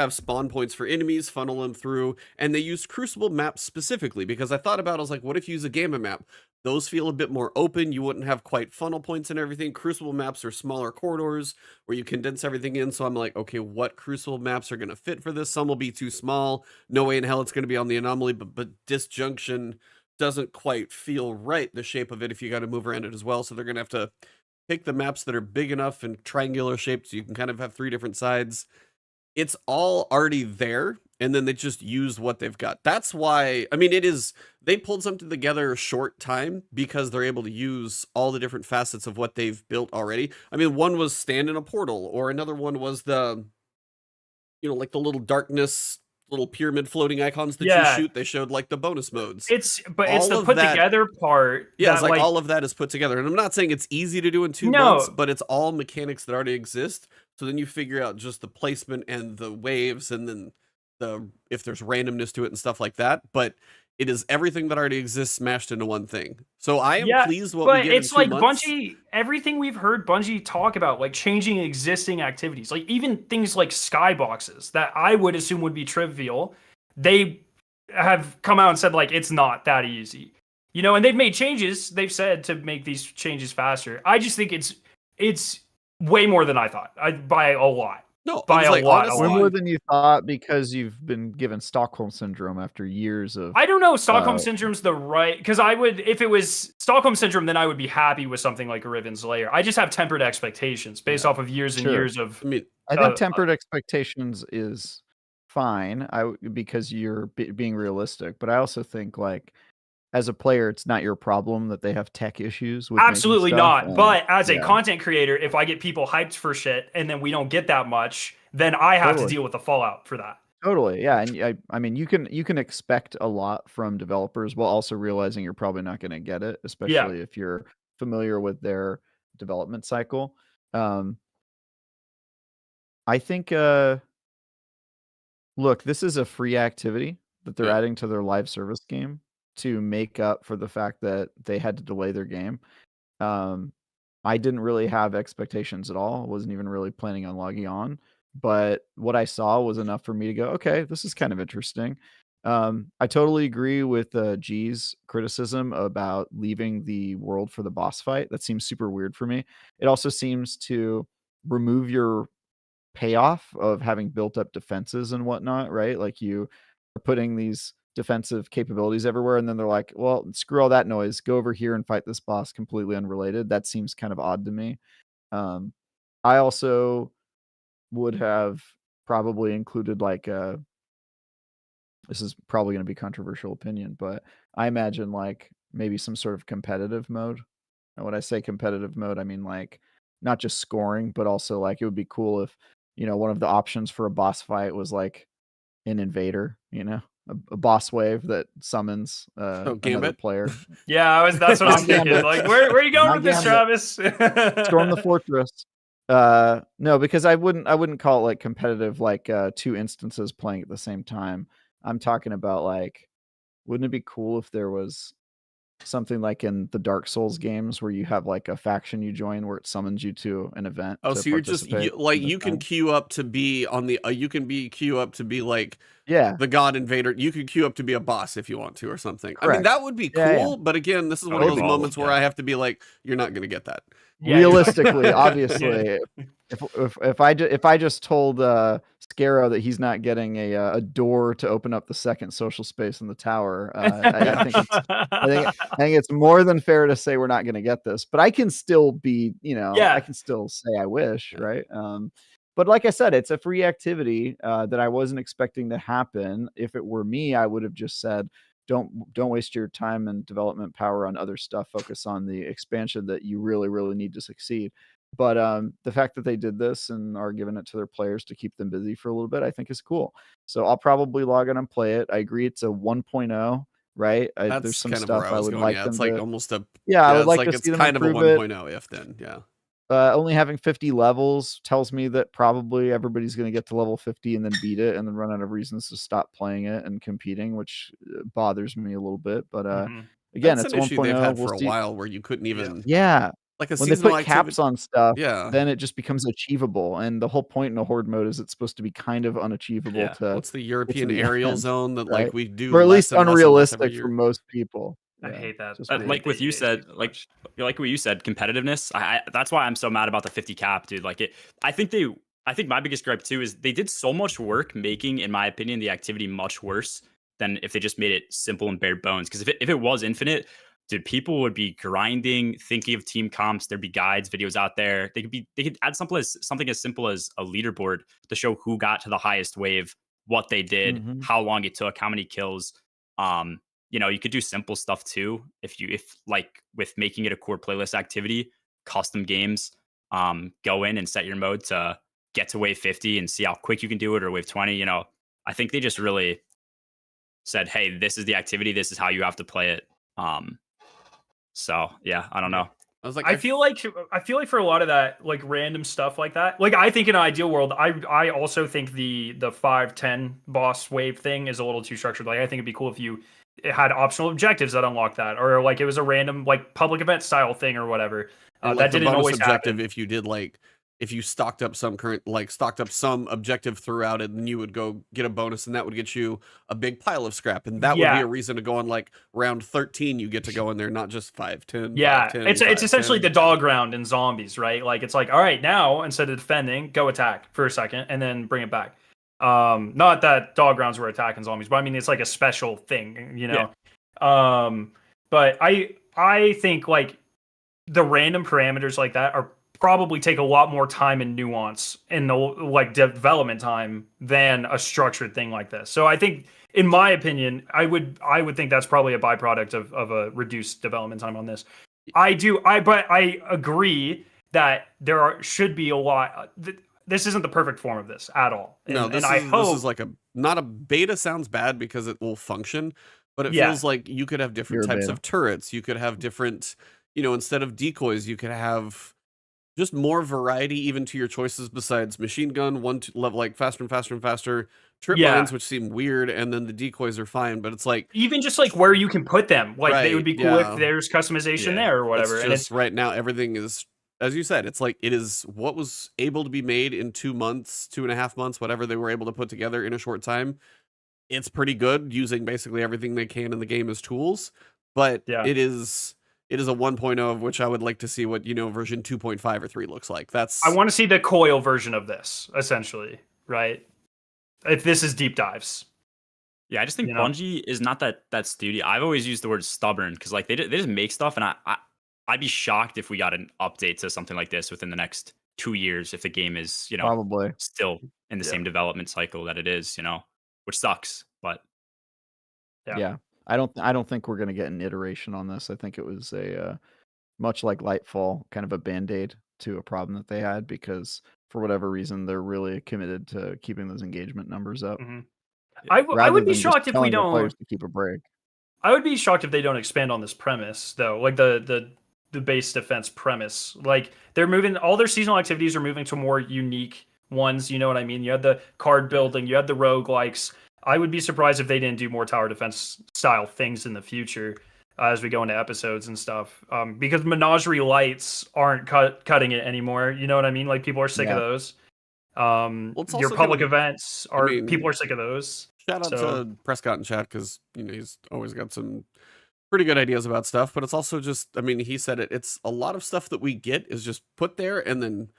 spawn points for enemies, funnel them through, and they used Crucible maps specifically because I thought about it, I was like, what if you use a Gamma map? Those feel a bit more open. You wouldn't have quite funnel points and everything. Crucible maps are smaller corridors where you condense everything in. So I'm like, okay, what Crucible maps are going to fit for this? Some will be too small. No way in hell it's going to be on the anomaly, but Disjunction doesn't quite feel right, the shape of it, if you got to move around it as well. So they're going to have to pick the maps that are big enough and triangular shaped so you can kind of have 3 different sides. It's all already there, and then they just use what they've got. That's why, I mean, they pulled something together a short time because they're able to use all the different facets of what they've built already. I mean, one was stand in a portal, or another one was the, like the little darkness, little pyramid floating icons that you shoot. They showed like the bonus modes. It's the put together part. Yeah, it's like all of that is put together. And I'm not saying it's easy to do in 2 months, but it's all mechanics that already exist. So then you figure out just the placement and the waves, and then if there's randomness to it and stuff like that. But it is everything that already exists smashed into one thing. So I am pleased what we get in 2 months. But it's like Bungie, everything we've heard Bungie talk about, like changing existing activities, like even things like skyboxes that I would assume would be trivial, they have come out and said like it's not that easy. And they've made changes, they've said, to make these changes faster. I just think it's way more than I thought. By a lot. No, by a lot. Way more than you thought because you've been given Stockholm Syndrome after years of... I don't know if Stockholm Syndrome's the right... Because if it was Stockholm Syndrome, then I would be happy with something like a Riven's Lair. I just have tempered expectations based off of years and years of... I think tempered expectations is fine because you're being realistic. But I also think, like, as a player, it's not your problem that they have tech issues with absolutely not. And, but as a content creator, if I get people hyped for shit and then we don't get that much, then I have to deal with the fallout for that. Totally, yeah. And I mean, you can expect a lot from developers while also realizing you're probably not going to get it, especially if you're familiar with their development cycle. I think, look, this is a free activity that they're adding to their live service game to make up for the fact that they had to delay their game. I didn't really have expectations at all. I wasn't even really planning on logging on, but what I saw was enough for me to go, okay, this is kind of interesting. I totally agree with G's criticism about leaving the world for the boss fight. That seems super weird for me. It also seems to remove your payoff of having built up defenses and whatnot, right? Like you are putting these defensive capabilities everywhere, and then they're like, well, screw all that noise, go over here and fight this boss completely unrelated. That seems kind of odd to me. I also would have probably included like this is probably going to be controversial opinion, but I imagine like maybe some sort of competitive mode. And when I say competitive mode, I mean like not just scoring, but also like it would be cool if one of the options for a boss fight was like an invader, a boss wave that summons another player. Yeah, that's what I'm thinking. Like, where are you going with this, Travis? Storm the fortress. No, because I wouldn't call it like competitive, like 2 instances playing at the same time. I'm talking about like, wouldn't it be cool if there was something like in the Dark Souls games where you have like a faction you join where it summons you to an event? Oh, so you're just you can queue up to be on the you can queue up to be like the god invader. You can queue up to be a boss if you want to or something. Correct. I mean, that would be cool, but again, this is one of those moments where I have to be like, you're not going to get that. Realistically, obviously, if I just told Scarrow that he's not getting a door to open up the second social space in the tower, I think it's more than fair to say we're not going to get this. But I can still be, I can still say I wish, right? But like I said, it's a free activity that I wasn't expecting to happen. If it were me, I would have just said, don't waste your time and development power on other stuff. Focus on the expansion that you really, really need to succeed. But the fact that they did this and are giving it to their players to keep them busy for a little bit, I think is cool. So I'll probably log in and play it. I agree it's a 1.0, right? There's some stuff I would like them to... It's like almost a... I would like to see them improve it. It's kind of a 1.0 if then, yeah. Only having 50 levels tells me that probably everybody's going to get to level 50 and then beat it and then run out of reasons to stop playing it and competing, which bothers me a little bit. But Again, That's it's an issue they've 1.0. had We'll for a see. while where you couldn't even Yeah. like a When they seasonal put activity. caps on stuff, Yeah. then it just becomes achievable. And the whole point in a horde mode is it's supposed to be kind of unachievable Yeah. to What's the get to European the aerial end, zone that right? like we do Or at less least and less and less every unrealistic year? for most people. I Yeah, hate that. just I weird. hate Like what that you changed it said, so like much. what you said, competitiveness. That's why I'm so mad about the 50 cap, dude. Like it, I think my biggest gripe too is they did so much work making, in my opinion, the activity much worse than if they just made it simple and bare bones. Because if it was infinite, dude, people would be grinding, thinking of team comps. There'd be guides, videos out there. They could add something as simple as a leaderboard to show who got to the highest wave, what they did, Mhm. how long it took, how many kills. You could do simple stuff too. If like with making it a core playlist activity, custom games, go in and set your mode to get to wave 50 and see how quick you can do it, or wave 20. I think they just really said, hey, this is the activity, this is how you have to play it. So yeah, I don't know. I was like, I feel like for a lot of that, like random stuff like that, like I think in an ideal world, I also think the 5-10 boss wave thing is a little too structured. Like I think it'd be cool if you had optional objectives that unlock that, or like it was a random like public event style thing or whatever. or, like, That the didn't bonus always objective happen. if you did if you stocked up some objective throughout it, and you would go get a bonus, and that would get you a big pile of scrap, and that would be Yeah. a reason to go on like round 13. You get to go in there, not just 5-10. Yeah, 5-10, it's essentially 5-10. the dog round in zombies, right? Like it's like, all right, now instead of defending, go attack for a second and then bring it back. Not that dog rounds were attacking zombies, but I mean it's like a special thing, you know. But I think like the random parameters like that are probably take a lot more time and nuance in the like development time than a structured thing like this. So I think, in my opinion, I would think that's probably a byproduct of a reduced development time on this. But I agree that should be a lot. This isn't the perfect form of this at all. No, And this I is hope like not a beta. Sounds bad because it will function, but it Yeah. feels like you could have different You're a types beta. of turrets. You could have different, instead of decoys, you could have just more variety even to your choices besides machine gun, level like faster and faster and faster, trip Yeah. mines, which seem weird, and then the decoys are fine, but it's like even just like where you can put them, like it would Right, be cool yeah. if there's customization Yeah. there or it's whatever. And just right now everything is, as you said, it's like it is what was able to be made in 2 months, 2.5 months, whatever they were able to put together in a short time. It's pretty good using basically everything they can in the game as tools, but Yeah. it is a 1.0 of which I would like to see what, version 2.5 or 3 looks like. That's I want to see the coil version of this, essentially, right? If this is deep dives. Yeah, I just think You know? Bungie is not that studio. I've always used the word stubborn because like they just make stuff, and I'd be shocked if we got an update to something like this within the next 2 years if the game is Probably. still in the Yeah. same development cycle that it is, which sucks. But Yeah. I don't think we're gonna get an iteration on this. I think it was a much like Lightfall, kind of a band-aid to a problem that they had because for whatever reason they're really committed to keeping those engagement numbers up. Mhm. I rather would be than just shocked if we telling the players don't. to keep a break. I would be shocked if they don't expand on this premise, though. Like the base defense premise. Like they're moving, all their seasonal activities are moving to more unique ones. You know what I mean? You had the card building, you had the roguelikes. I would be surprised if they didn't do more tower defense style things in the future as we go into episodes and stuff. Because Menagerie Lights aren't cutting it anymore. You know what I mean? Like people are sick of Yeah. those. it's Your also public kinda- events I are mean, people are sick of those. Shout out So- to Prescott in chat because he's always got some pretty good ideas about stuff. But it's also just, I mean, he said it. It's a lot of stuff that we get is just put there and then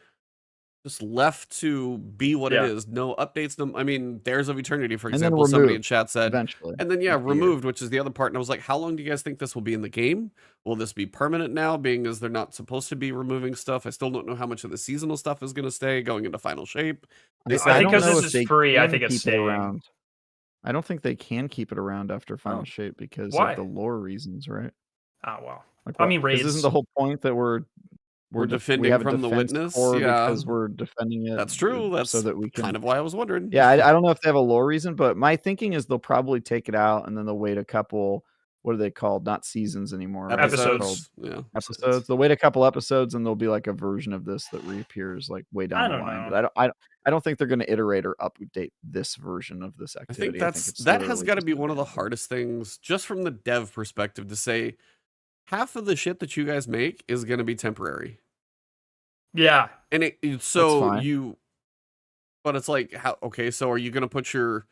just left to be what Yeah. it is. No updates. No, I mean, Dares of Eternity, for And then example. Somebody in removed chat said, eventually. and then after a year. removed, which is the other part. And I was like, how long do you guys think this will be in the game? Will this be permanent now, being as they're not supposed to be removing stuff? I still don't know how much of the seasonal stuff is going to stay going into final shape. They I said, think don't 'cause know this if is they free, I can think it's keep it staying. around. I don't think they can keep it around after final Oh. shape because Why? of the lore reasons, right? Oh wow. Like, I mean, isn't raids. the whole point that we're We're we defending have a from the defense witness, core yeah. because we're defending it. That's true. That's so that we can. kind of why I was wondering. Yeah, I don't know if they have a lore reason, but my thinking is they'll probably take it out and then they'll wait a couple what are they called? Not seasons anymore. Right? Episodes. Yeah. Episodes. They'll wait a couple episodes, and there'll be like a version of this that reappears like way down I the don't line. know. But I don't think they're going to iterate or update this version of this I activity. think it's that has literally got to just be a one of the band-aid. hardest things, just from the dev perspective, to say half of the shit that you guys make is going to be temporary. Yeah. And fine. but it's like, how? Okay, so are you going to put you're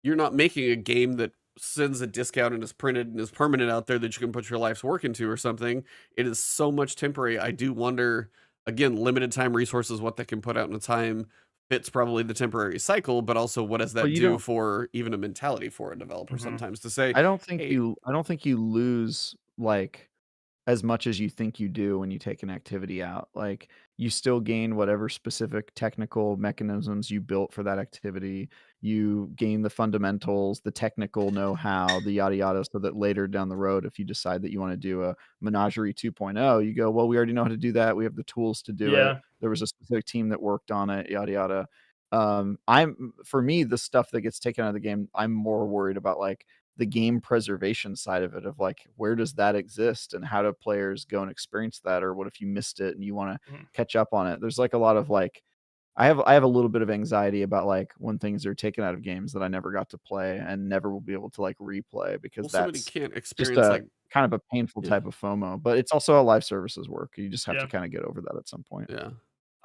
not making a game that sends a discount and is printed and is permanent out there that you can put your life's work into or something. It is so much temporary. I do wonder, again, limited time resources, what they can put out in a time fits probably the temporary cycle, but also what does that do for even a mentality for a developer sometimes to say, I don't think hey, you lose like as much as you think you do when you take an activity out. Like you still gain whatever specific technical mechanisms you built for that activity. You gain the fundamentals, the technical know-how, the yada yada, so that later down the road, if you decide that you want to do a Menagerie 2.0, you go, well, we already know how to do that. We have the tools to do it. Yeah. There was a specific team that worked on it, yada yada. For me, the stuff that gets taken out of the game, I'm more worried about like the game preservation side of it, of like, where does that exist and how do players go and experience that? Or what if you missed it and you want to catch up on it? There's like a lot of like, I have a little bit of anxiety about like when things are taken out of games that I never got to play and never will be able to like replay, because somebody that's can't just experience like kind of a painful type of FOMO. But it's also how live services work. You just have to kind of get over that at some point. Yeah.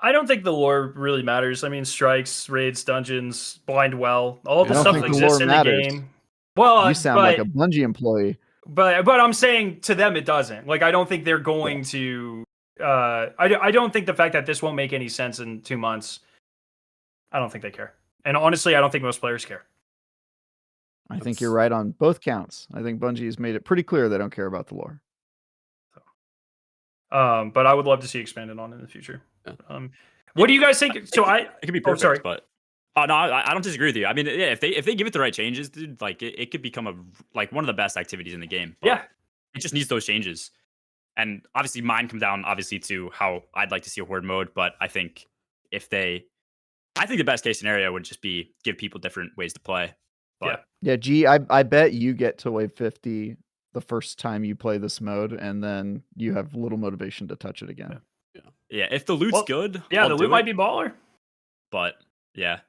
I don't think the lore really matters. I mean, strikes, raids, dungeons, blind well, all the I don't stuff think the exists lore in matters. the game. Well, You sound like a Bungie employee. But I'm saying to them it doesn't. Like I don't think they're going to. I don't think the fact that this won't make any sense in 2 months. I don't think they care. And honestly, I don't think most players care. I think you're right on both counts. I think Bungie has made it pretty clear they don't care about the lore. But I would love to see expanded on in the future. What do you guys think? So it could be perfect, sorry. but no, I don't disagree with you. I mean, yeah, if they give it the right changes, dude, like it could become one of the best activities in the game. Yeah, it just needs those changes, and obviously mine come down to how I'd like to see a horde mode. But I think I think the best case scenario would just be give people different ways to play. But yeah, G, I bet you get to wave 50 the first time you play this mode, and then you have little motivation to touch it again. Yeah, if the loot's good, the loot might be baller. But yeah.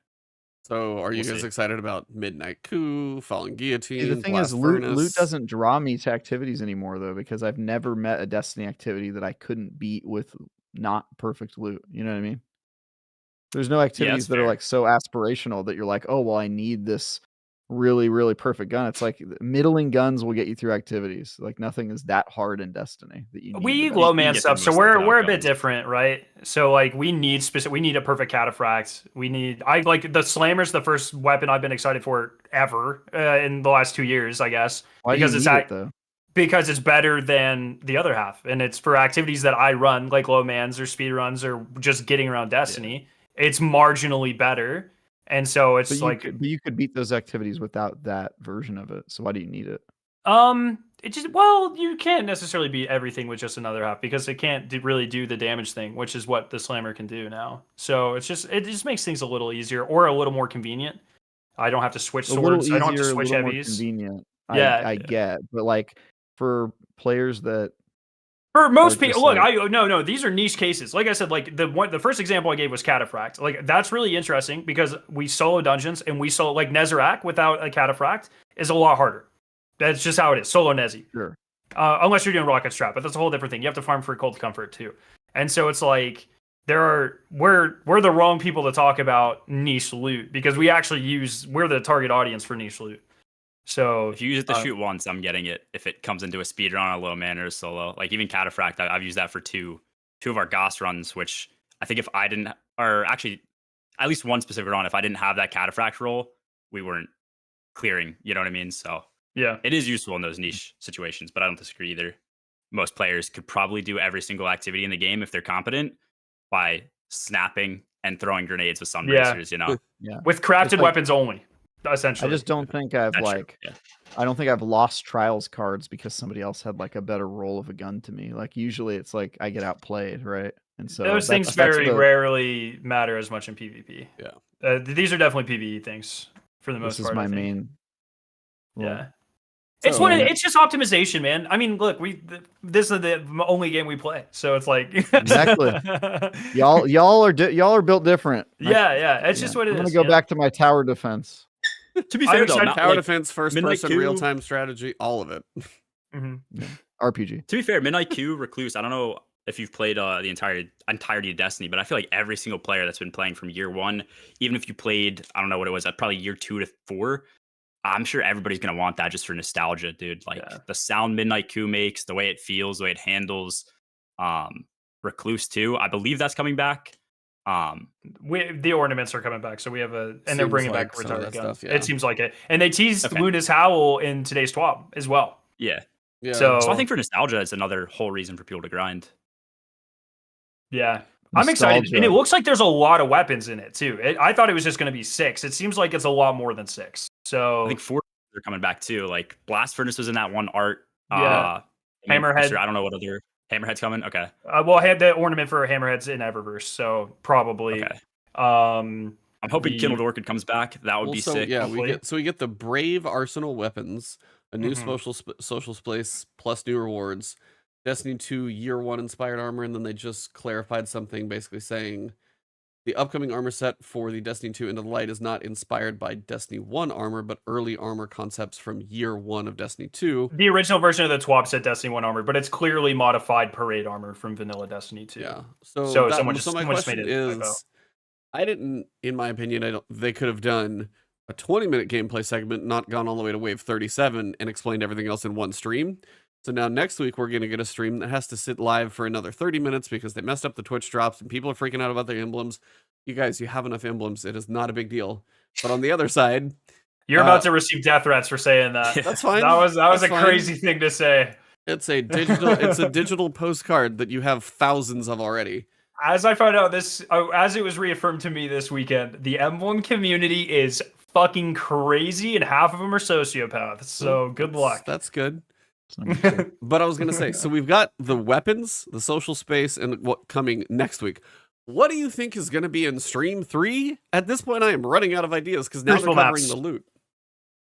So are you guys excited about Midnight Coup, Fallen Guillotine? The thing is, loot doesn't draw me to activities anymore, though, because I've never met a Destiny activity that I couldn't beat with not perfect loot. You know what I mean? There's no activities that are like so aspirational that you're like, oh, well, I need this really, really perfect gun. It's like middling guns will get you through activities. Like nothing is that hard in Destiny that you need. We need low man stuff, so we're a bit different, right? So like we need a perfect cataphract. I like the Slammer's the first weapon I've been excited for ever in the last 2 years, I guess. Why because do you need it though? Because it's better than the other half, and it's for activities that I run, like low mans or speed runs or just getting around Destiny. Yeah. It's marginally better. And so it's but you could beat those activities without that version of it. So why do you need it? You can't necessarily beat everything with just another half, because it can't really do the damage thing, which is what the Slammer can do now. So it just makes things a little easier or a little more convenient. I don't have to switch swords. I don't have to switch heavies. More convenient. Yeah, I get, but like for players that. For most people, look, these are niche cases. Like I said, like the first example I gave was Cataphract. Like that's really interesting because we solo dungeons and we solo like Nezarec without a Cataphract is a lot harder. That's just how it is. Solo Nezi. Sure. Unless you're doing Rocket Strap, but that's a whole different thing. You have to farm for Cold Comfort too. And so it's like we're the wrong people to talk about niche loot, because we're the target audience for niche loot. So if you use it to shoot once, I'm getting it. If it comes into a speed run, a low man, or a solo, like even Cataphract, I've used that for two of our Goss runs, which I think if I didn't, or actually at least one specific run, if I didn't have that Cataphract roll, we weren't clearing. You know what I mean? So yeah, it is useful in those niche situations, but I don't disagree either. Most players could probably do every single activity in the game if they're competent by snapping and throwing grenades with sunracers, you know? With crafted weapons only. Essentially, I just don't think I don't think I've lost trials cards because somebody else had like a better roll of a gun to me. Like usually it's like I get outplayed, right? And so those things very rarely matter as much in PvP. Yeah, these are definitely PvE things for the most part. This is my main. Yeah, It's So- it's just optimization, man. I mean, look, this is the only game we play, so it's like Exactly. y'all are built different. yeah. It's just what it I'm is. gonna go back to my tower defense. To be I'm fair though, excited- not, Tower like, defense, first Midnight person, Q- real time strategy, all of it. RPG. to be fair, Midnight Q, Recluse. I don't know if you've played the entirety of Destiny, but I feel like every single player that's been playing from year one, even if you played, I don't know what it was, probably year 2 to 4. I'm sure everybody's gonna want that just for nostalgia, dude. Like the sound Midnight Q makes, the way it feels, the way it handles. Recluse too. I believe that's coming back. The ornaments are coming back, so we have and they're Seems bringing like back some of retarded that guns. stuff, yeah. It seems like it, and they teased Okay. Luna's Howl in today's TWAB as well. Yeah. Yeah. So So I think for nostalgia, it's another whole reason for people to grind. yeah. I'm excited, and it Nostalgia. looks like there's a lot of weapons in it too. I thought it was just going to be 6. It seems like it's a lot more than 6. So I think 4 are coming back too. Like Blast Furnace was in that one art. Yeah. Hammerhead. I don't know what other Hammerhead's coming. Okay. well, I had the ornament for Hammerheads in Eververse, so probably. Okay. Um, I'm hoping The- Kindled Orchid comes back. That would be Also, sick. yeah, hopefully. we get the Brave Arsenal weapons, a new Mhm. social place plus new rewards, Destiny 2 Year 1 inspired armor, and then they just clarified something basically saying the upcoming armor set for the Destiny 2 Into the Light is not inspired by Destiny 1 armor, but early armor concepts from Year 1 of Destiny 2. the original version of the TWAB said Destiny 1 armor, but it's clearly modified parade armor from vanilla Destiny 2. Yeah. So So, someone so just- my someone just question made it typo. is, I didn't, in my opinion, they could have done a 20-minute gameplay segment, not gone all the way to wave 37 and explained everything else in one stream. So now next week we're going to get a stream that has to sit live for another 30 minutes because they messed up the Twitch drops and people are freaking out about their emblems. You guys, you have enough emblems. It is not a big deal. But on the other side, You're about to receive death threats for saying that. that's fine. That was That's a fine. crazy thing to say. It's a digital postcard that you have thousands of already. As I found out as it was reaffirmed to me this weekend, the emblem community is fucking crazy, and half of them are sociopaths. So good luck. That's good. It's not gonna be- But I was gonna say, so we've got the weapons, the social space, and what coming next week. What do you think is going to be in Stream 3? At this point, I am running out of ideas because now Crucible they're covering maps. the loot.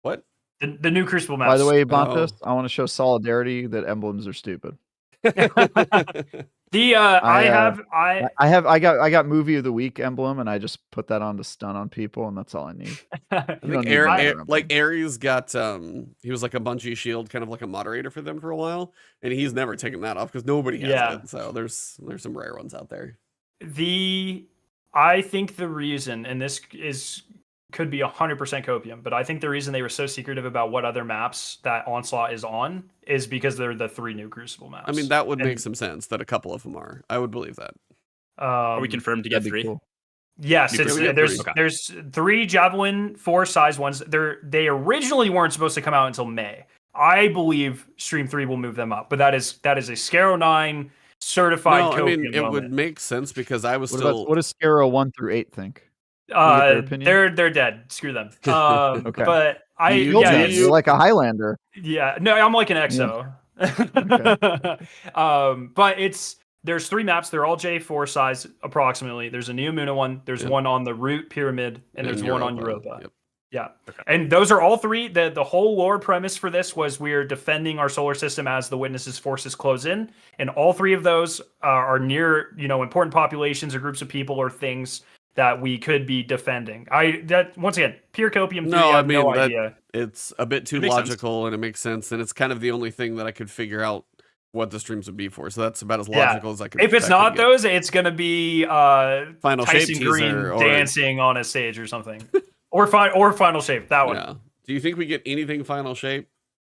What? The new Crucible maps. By the way, Ebontis, I want to show solidarity that emblems are stupid. the I got movie of the week emblem, and I just put that on to stun on people, and that's all I need. I You think don't need another emblem. like Ares got he was like a Bungie shield, kind of like a moderator for them for a while, and he's never taken that off because nobody has Yeah. it. So there's some rare ones out there. I think the reason, and this could be 100% copium, but I think the reason they were so secretive about what other maps that Onslaught is on is because they're the 3 new Crucible maps. I mean, that would make And, some sense that a couple of them are. I would believe that. Are we confirmed to get That'd be 3? cool. Yes, New it's, Crucible? there's Okay. there's 3 Javelin 4 size ones. They originally weren't supposed to come out until May. I believe Stream 3 will move them up, but that is a Scaro 9 certified. No, I mean copium it would moment. make sense because I was What still. what does Scarrow 1 through 8 think? get their opinion? They're dead. Screw them. Okay. But You're like a Highlander. Yeah, no, I'm like an XO. But there's 3 maps. They're all J4 size approximately. There's a Neomuna one. There's Yep. one on the Root Pyramid, and there's one on Europa. Yep. Yeah, and those are all 3. The whole lore premise for this was we're defending our solar system as the Witnesses forces close in, and all 3 of those are near important populations or groups of people or things that we could be defending. Once again, pure copium. 3, No, I I have no mean, that- idea. It's a bit too It makes sense. logical and it makes sense, and it's kind of the only thing that I could figure out what the streams would be for. So that's about as Yeah. logical as I could. If it's that could not get. those, it's gonna be Final Shape Tyson Green teaser or dancing on a stage or something, or Final Shape. That one. yeah. Do you think we get anything Final Shape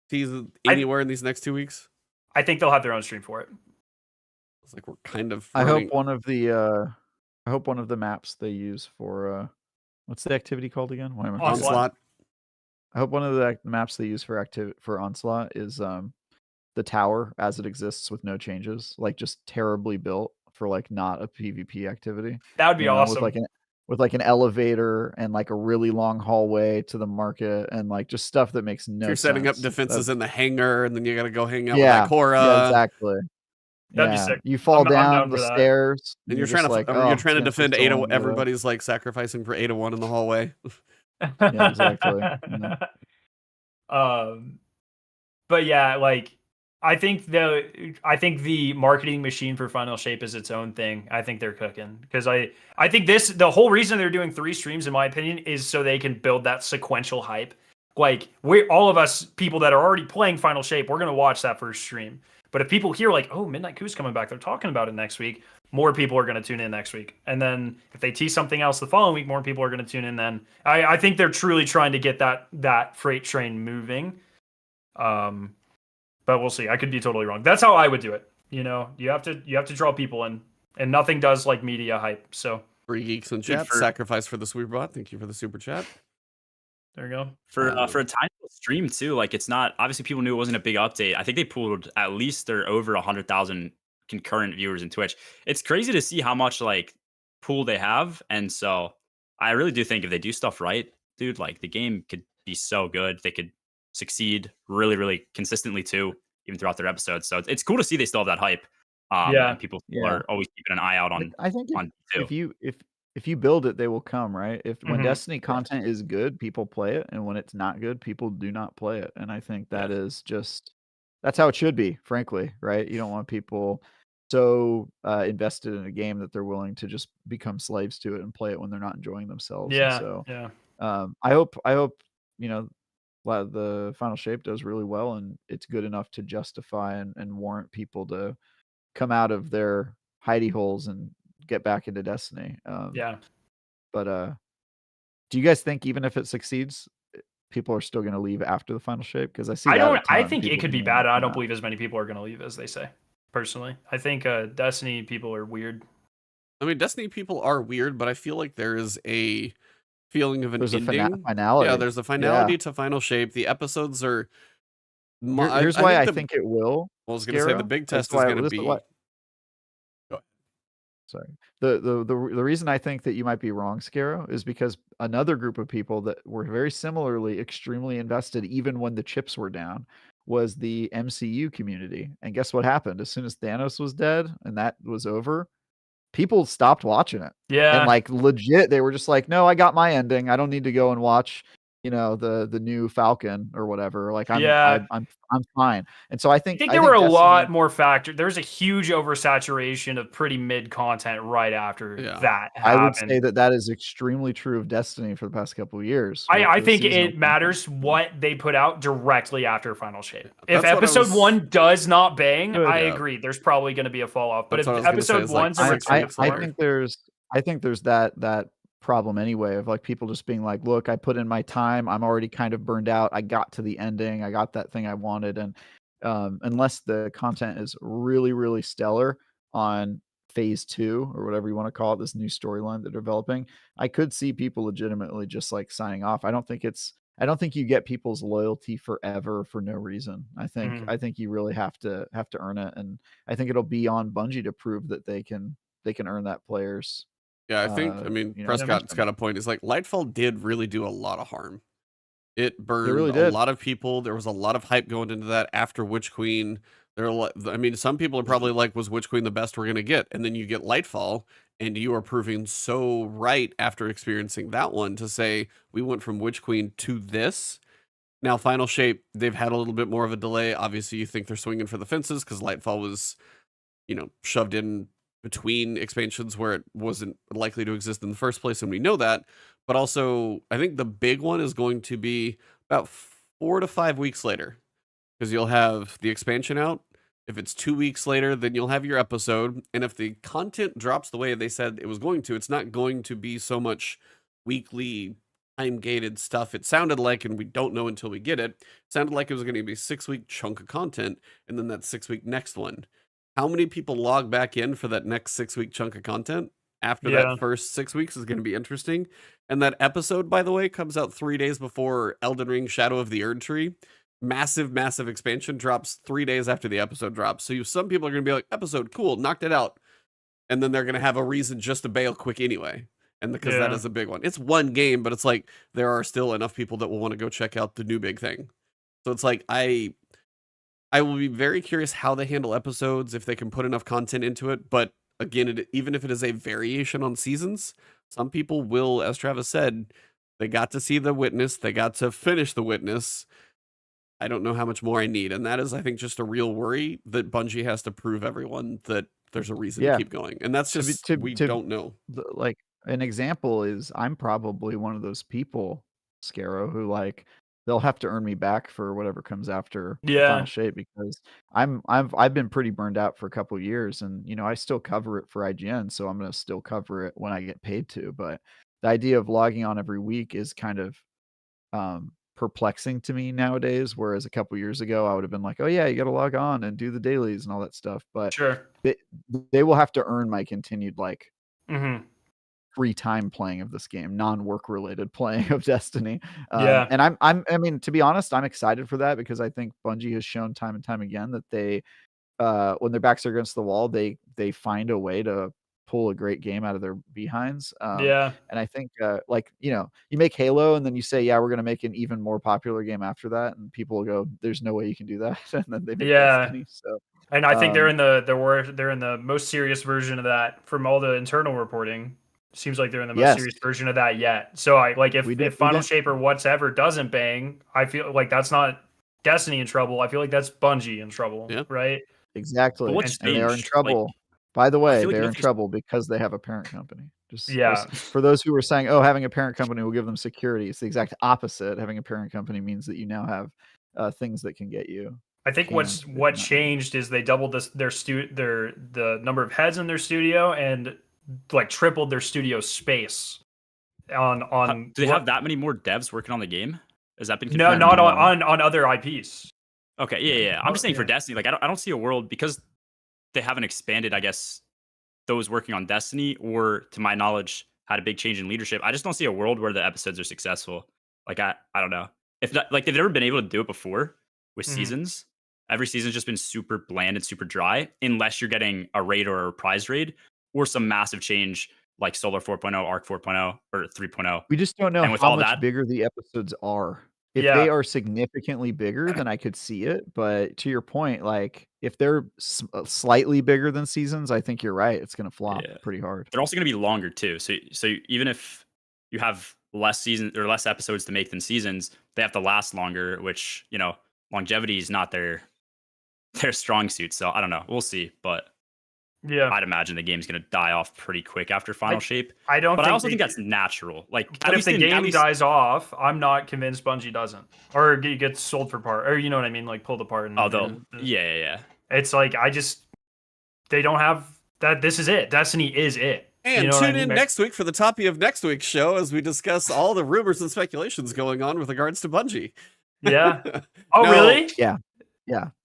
tease anywhere in these next 2 weeks? I think they'll have their own stream for it. It's like we're kind of. I running- hope one of the maps they use for what's the activity called again? Why am I forgetting? Onslaught. I hope one of the maps they use for Onslaught is the tower as it exists with no changes, like just terribly built for like not a PvP activity. That would be awesome. With like an elevator and like a really long hallway to the market and like just stuff that makes no You're setting up sense. defenses in the hangar, and then you got to go hang out Yeah, with Ikora. yeah, exactly. That'd be sick. You fall I'm down down for the that. stairs, And you're just trying to like, you're "Oh, trying to yeah, defend so Ada. long, Everybody's like sacrificing for Ada 1 in the hallway. Yeah, exactly. Yeah. But yeah, like I think the marketing machine for Final Shape is its own thing. I think they're cooking because I think the whole reason they're doing 3 streams, in my opinion, is so they can build that sequential hype. Like all of us people that are already playing Final Shape, we're gonna watch that first stream. But if people hear like, oh, Midnight Coup's coming back, they're talking about it next week, more people are going to tune in next week. And then if they tease something else the following week, more people are going to tune in then. I think they're truly trying to get that freight train moving. But we'll see. I could be totally wrong. That's how I would do it. You know, you have to draw people in, and nothing does like media hype. So Free Geeks in chat, sacrifice for the Sweeperbot. Thank you for the super chat. There you go. For a tiny stream too, like it's not obviously people knew it wasn't a big update. I think they pulled at least they're over 100,000 concurrent viewers in Twitch. It's crazy to see how much like pool they have, and so I really do think if they do stuff right, dude, like the game could be so good. They could succeed really, really consistently too, even throughout their episodes. So it's cool to see they still have that hype. And people are always keeping an eye out on. I think on if you build it, they will come, right? When Mhm. Destiny content is good, people play it, and when it's not good, people do not play it. And I think that is just that's how it should be, frankly, right? You don't want people so invested in a game that they're willing to just become slaves to it and play it when they're not enjoying themselves. And Yeah. so Yeah. I hope you know the Final Shape does really well, and it's good enough to justify and warrant people to come out of their hidey holes and get back into Destiny. Yeah. But do you guys think even if it succeeds, people are still going to leave after the Final Shape? Because I see. I think it could be bad. I don't believe. believe as many people are going to leave as they say. Personally, I think Destiny people are weird. I mean, Destiny people are weird, but I feel like there is a feeling of an There's ending. a finality. Yeah, there's a finality to Final Shape. The episodes are. Here's why I think it will. I was going to say the big test is going to be. Sorry. The reason I think that you might be wrong, Scaro, is because another group of people that were very similarly extremely invested, even when the chips were down, was the MCU community. And guess what happened? As soon as Thanos was dead and that was over, people stopped watching it. Yeah. And like legit, they were just like, no, I got my ending. I don't need to go and watch, the new Falcon or whatever. Like I'm fine. And so I think there were a lot more factors. There's a huge oversaturation of pretty mid content right after that happened. I would say that is extremely true of Destiny for the past couple of years. I think it matters what they put out directly after Final Shape. If episode 1 does not bang, I agree. There's probably going to be a fall off. But if episode 1's I think there's that problem anyway of like people just being like, look, I put in my time, I'm already kind of burned out, I got to the ending, I got that thing I wanted. And unless the content is really, really stellar on phase 2 or whatever you want to call it, this new storyline they're developing, I could see people legitimately just like signing off. I don't think you get people's loyalty forever for no reason. I think you really have to earn it, and I think it'll be on Bungie to prove that they can earn that players. Yeah, I think, Prescott's got a point. It's like Nightfall did really do a lot of harm. It burned a lot of people. There was a lot of hype going into that after Witch Queen. Some people are probably like, was Witch Queen the best we're going to get? And then you get Nightfall, and you are proving so right after experiencing that one to say, we went from Witch Queen to this. Now, Final Shape, they've had a little bit more of a delay. Obviously, you think they're swinging for the fences because Nightfall was, shoved in between expansions where it wasn't likely to exist in the first place, and we know that. But also, I think the big one is going to be about 4 to 5 weeks later, because you'll have the expansion out. If it's 2 weeks later, then you'll have your episode. And if the content drops the way they said it was going to, it's not going to be so much weekly time-gated stuff. It sounded like, and we don't know until we get it, sounded like it was going to be a 6-week chunk of content, and then that 6-week next one. How many people log back in for that next 6-week chunk of content after that first 6 weeks is going to be interesting. And that episode, by the way, comes out 3 days before Elden Ring Shadow of the Erdtree. Massive, massive expansion drops 3 days after the episode drops. So some people are going to be like, episode, cool, knocked it out. And then they're going to have a reason just to bail quick anyway. And because that is a big one. It's one game, but it's like there are still enough people that will want to go check out the new big thing. So it's like, I will be very curious how they handle episodes, if they can put enough content into it. But again, even if it is a variation on seasons, some people will, as Travis said, they got to see the Witness, they got to finish the Witness. I don't know how much more I need. And that is, I think, just a real worry that Bungie has to prove everyone that there's a reason to keep going. And that's just, we don't know. Like, an example is I'm probably one of those people, Scarrow, who like they'll have to earn me back for whatever comes after the final shape, because I've been pretty burned out for a couple of years, and you know I still cover it for IGN, so I'm gonna still cover it when I get paid to. But the idea of logging on every week is kind of perplexing to me nowadays, whereas a couple years ago I would have been like, oh yeah, you got to log on and do the dailies and all that stuff. But Sure. they will have to earn my continued like Mm-hmm. free time playing of this game, non-work related playing of Destiny. Yeah. And I mean, to be honest, I'm excited for that, because I think Bungie has shown time and time again that they, when their backs are against the wall, they find a way to pull a great game out of their behinds. Yeah. And I think, like, you know, you make Halo and then you say, yeah, we're going to make an even more popular game after that, and people will go, there's no way you can do that. And then they make Destiny. So, and I think they're in the most serious version of that from all the internal reporting. Seems like they're in the most serious version of that yet. So I like if Final Shape or whatever doesn't bang, I feel like that's not Destiny in trouble. I feel like that's Bungie in trouble, right? Exactly. What's and they are in changed? trouble. Like, by the way, like they're in trouble because they have a parent company. Just Yeah. for those who were saying, oh, having a parent company will give them security, it's the exact opposite. Having a parent company means that you now have things that can get you. I think what changed is they doubled the number of heads in their studio and like tripled their studio space. Do they have that many more devs working on the game? Has that been confirmed? No, not on other IPs. Okay, yeah. I'm just saying for Destiny, like I don't see a world, because they haven't expanded, I guess, those working on Destiny, or to my knowledge had a big change in leadership. I just don't see a world where the episodes are successful. Like I don't know. If that, like they've never been able to do it before with seasons. Every season's just been super bland and super dry, unless you're getting a raid or a prize raid or some massive change like Solar 4.0, Arc 4.0, or 3.0. We just don't know how much bigger the episodes are. If they are significantly bigger, then I could see it. But to your point, like if they're slightly bigger than seasons, I think you're right. It's going to flop pretty hard. They're also going to be longer too. So even if you have less seasons or less episodes to make than seasons, they have to last longer, which, you know, longevity is not their strong suit. So I don't know. We'll see. But yeah, I'd imagine the game's going to die off pretty quick after Final Shape. I also think that's natural. Like, but if the game dies off, I'm not convinced Bungie doesn't, or it gets sold for part, or you know what I mean, like pulled apart. And, yeah. It's like they don't have that. This is it. Destiny is it. And you know tune in next week for the topic of next week's show as we discuss all the rumors and speculations going on with regards to Bungie. Yeah. Oh, really? Yeah.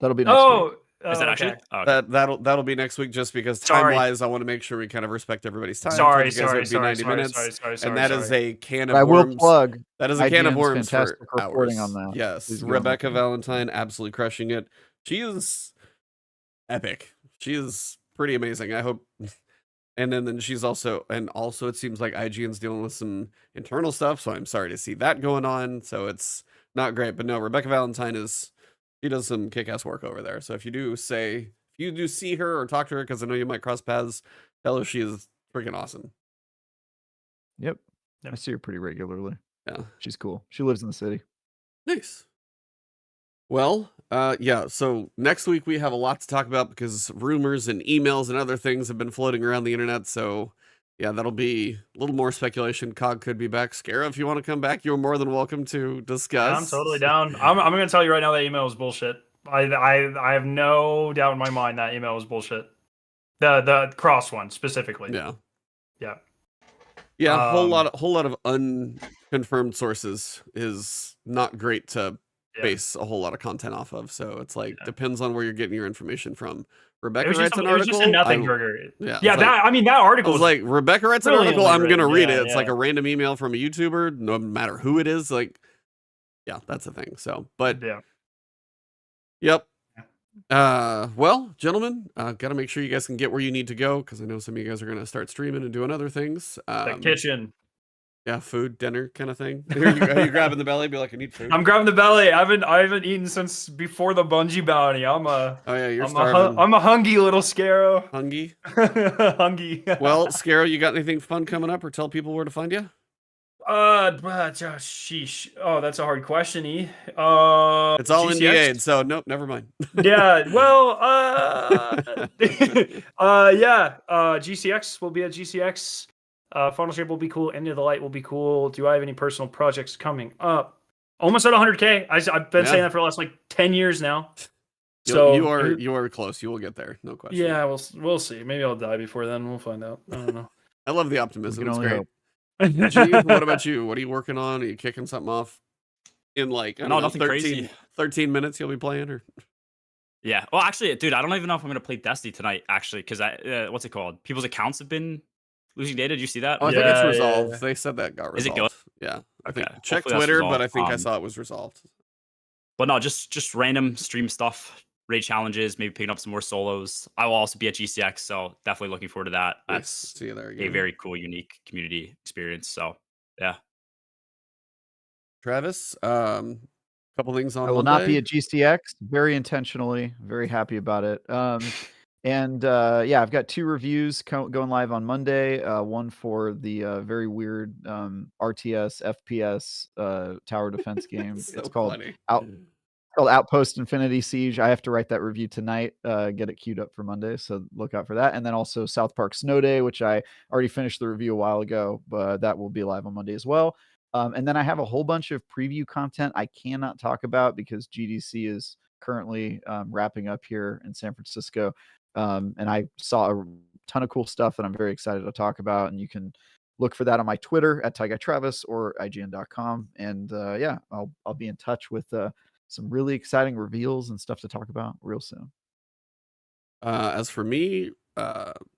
That'll be next week. Is that actually? Oh, okay. That'll be next week, just because time-wise, I want to make sure we kind of respect everybody's time. Sorry. And that is a can of worms. I will plug. That is a can of worms for hours. On that. Yes, Rebecca Valentine, absolutely crushing it. She is epic. She is pretty amazing. I hope. And then she's also it seems like IGN's dealing with some internal stuff, so I'm sorry to see that going on. So it's not great, but no, Rebecca Valentine she does some kick-ass work over there. So if you do see her or talk to her, because I know you might cross paths, tell her she is freaking awesome. Yep. I see her pretty regularly. Yeah. She's cool. She lives in the city. Nice. Well, so next week we have a lot to talk about because rumors and emails and other things have been floating around the internet. So yeah, that'll be a little more speculation. Cog could be back. Scara, if you want to come back, you're more than welcome to discuss. Yeah, I'm totally down. I'm going to tell you right now that email is bullshit. I have no doubt in my mind that email is bullshit. The cross one specifically. Yeah. Yeah. Whole lot of unconfirmed sources is not great to base a whole lot of content off of. So it's like depends on where you're getting your information from. Rebecca writes an article. It was just a nothing burger. Yeah. That article was like Rebecca writes an article. I'm gonna read it. It's like a random email from a YouTuber, no matter who it is. Like, yeah, that's the thing. So, but yep. Well, gentlemen, gotta make sure you guys can get where you need to go because I know some of you guys are gonna start streaming and doing other things. The kitchen. Yeah, food, dinner kind of thing. Are you grabbing the belly? Be like, I need food. I'm grabbing the belly. I haven't eaten since before the Bungie bounty. You're starving. I'm a hungry little Scarrow. Hungry? Hungry. Well, Scarrow, you got anything fun coming up or tell people where to find you? Sheesh. Oh, that's a hard question, E. It's all GCX? NDA'd, so nope, never mind. Yeah, well, yeah, GCX will be at GCX. Funnel Shape will be cool. End of the Light will be cool. Do I have any personal projects coming up? Almost at 100K. I've been saying that for the last like 10 years now. So you are close. You will get there, no question. yeah, we'll see. Maybe I'll die before then. We'll find out. I don't know. I love the optimism. We can It's only great. hope. G, what about you? What are you working on? Are you kicking something off in like I don't know, nothing 13 minutes you'll be playing or Yeah. Well, actually, dude, I don't even know if I'm gonna play Destiny tonight. Actually, because what's it called? People's accounts have been losing data. Did you see that? Oh, I think it's Yeah, resolved. yeah. They said that got Is it resolved. good? Yeah. I Okay. think check Hopefully that's Twitter, but resolved. I think I saw it was resolved. But no, just random stream stuff, raid challenges, maybe picking up some more solos. I will also be at GCX, so definitely looking forward to that. Nice. That's See you there a again. very cool, unique community experience. So yeah. Travis, couple things on I will not be Monday. at GCX very intentionally. Very happy about it. And yeah, I've got 2 reviews going live on Monday. One for the very weird RTS FPS tower defense game. So it's called funny. Outpost Infinity Siege. I have to write that review tonight. Get it queued up for Monday, so look out for that. And then also South Park Snow Day, which I already finished the review a while ago, but that will be live on Monday as well. And then I have a whole bunch of preview content I cannot talk about because GDC is currently wrapping up here in San Francisco. And I saw a ton of cool stuff that I'm very excited to talk about. And you can look for that on my Twitter at TyGuyTravis or IGN.com. And yeah, I'll be in touch with some really exciting reveals and stuff to talk about real soon. As for me,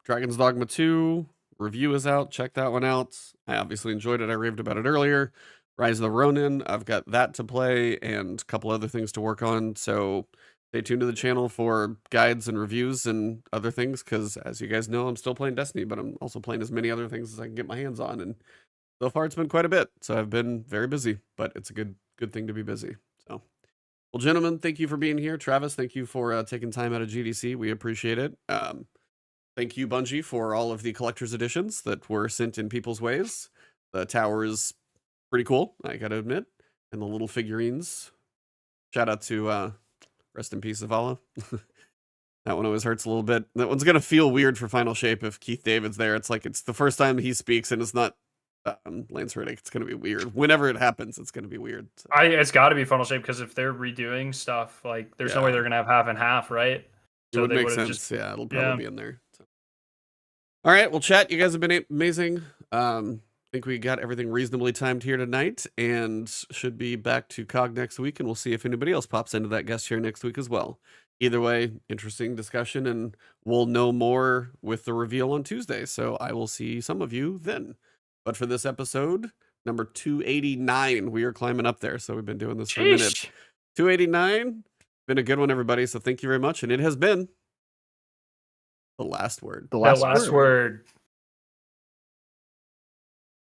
Dragon's Dogma 2 review is out. Check that one out. I obviously enjoyed it. I raved about it earlier. Rise of the Ronin, I've got that to play and a couple other things to work on. So stay tuned to the channel for guides and reviews and other things because, as you guys know, I'm still playing Destiny, but I'm also playing as many other things as I can get my hands on. And so far, it's been quite a bit. So I've been very busy, but it's a good thing to be busy. So, well, gentlemen, thank you for being here. Travis, thank you for taking time out of GDC. We appreciate it. Thank you, Bungie, for all of the collector's editions that were sent in people's ways. The tower is pretty cool, I gotta admit. And the little figurines. Shout out to rest in peace, Zavala. That one always hurts a little bit. That one's gonna feel weird for Final Shape if Keith David's there. It's like it's the first time he speaks and it's not Lance Reddick. It's gonna be weird. Whenever it happens, it's gonna be weird. So. It's got to be Funnel Shape because if they're redoing stuff, like there's no way they're gonna have half and half, right? It would make sense. Yeah, it'll probably be in there. So. All right, well, chat, you guys have been amazing. I think we got everything reasonably timed here tonight and should be back to COG next week, and we'll see if anybody else pops into that guest chair next week as well. Either way, interesting discussion, and we'll know more with the reveal on Tuesday, so I will see some of you then. But for this episode, number 289, we are climbing up there, so we've been doing this for a minute. 289, been a good one, everybody, so thank you very much, and it has been the last word. The last word.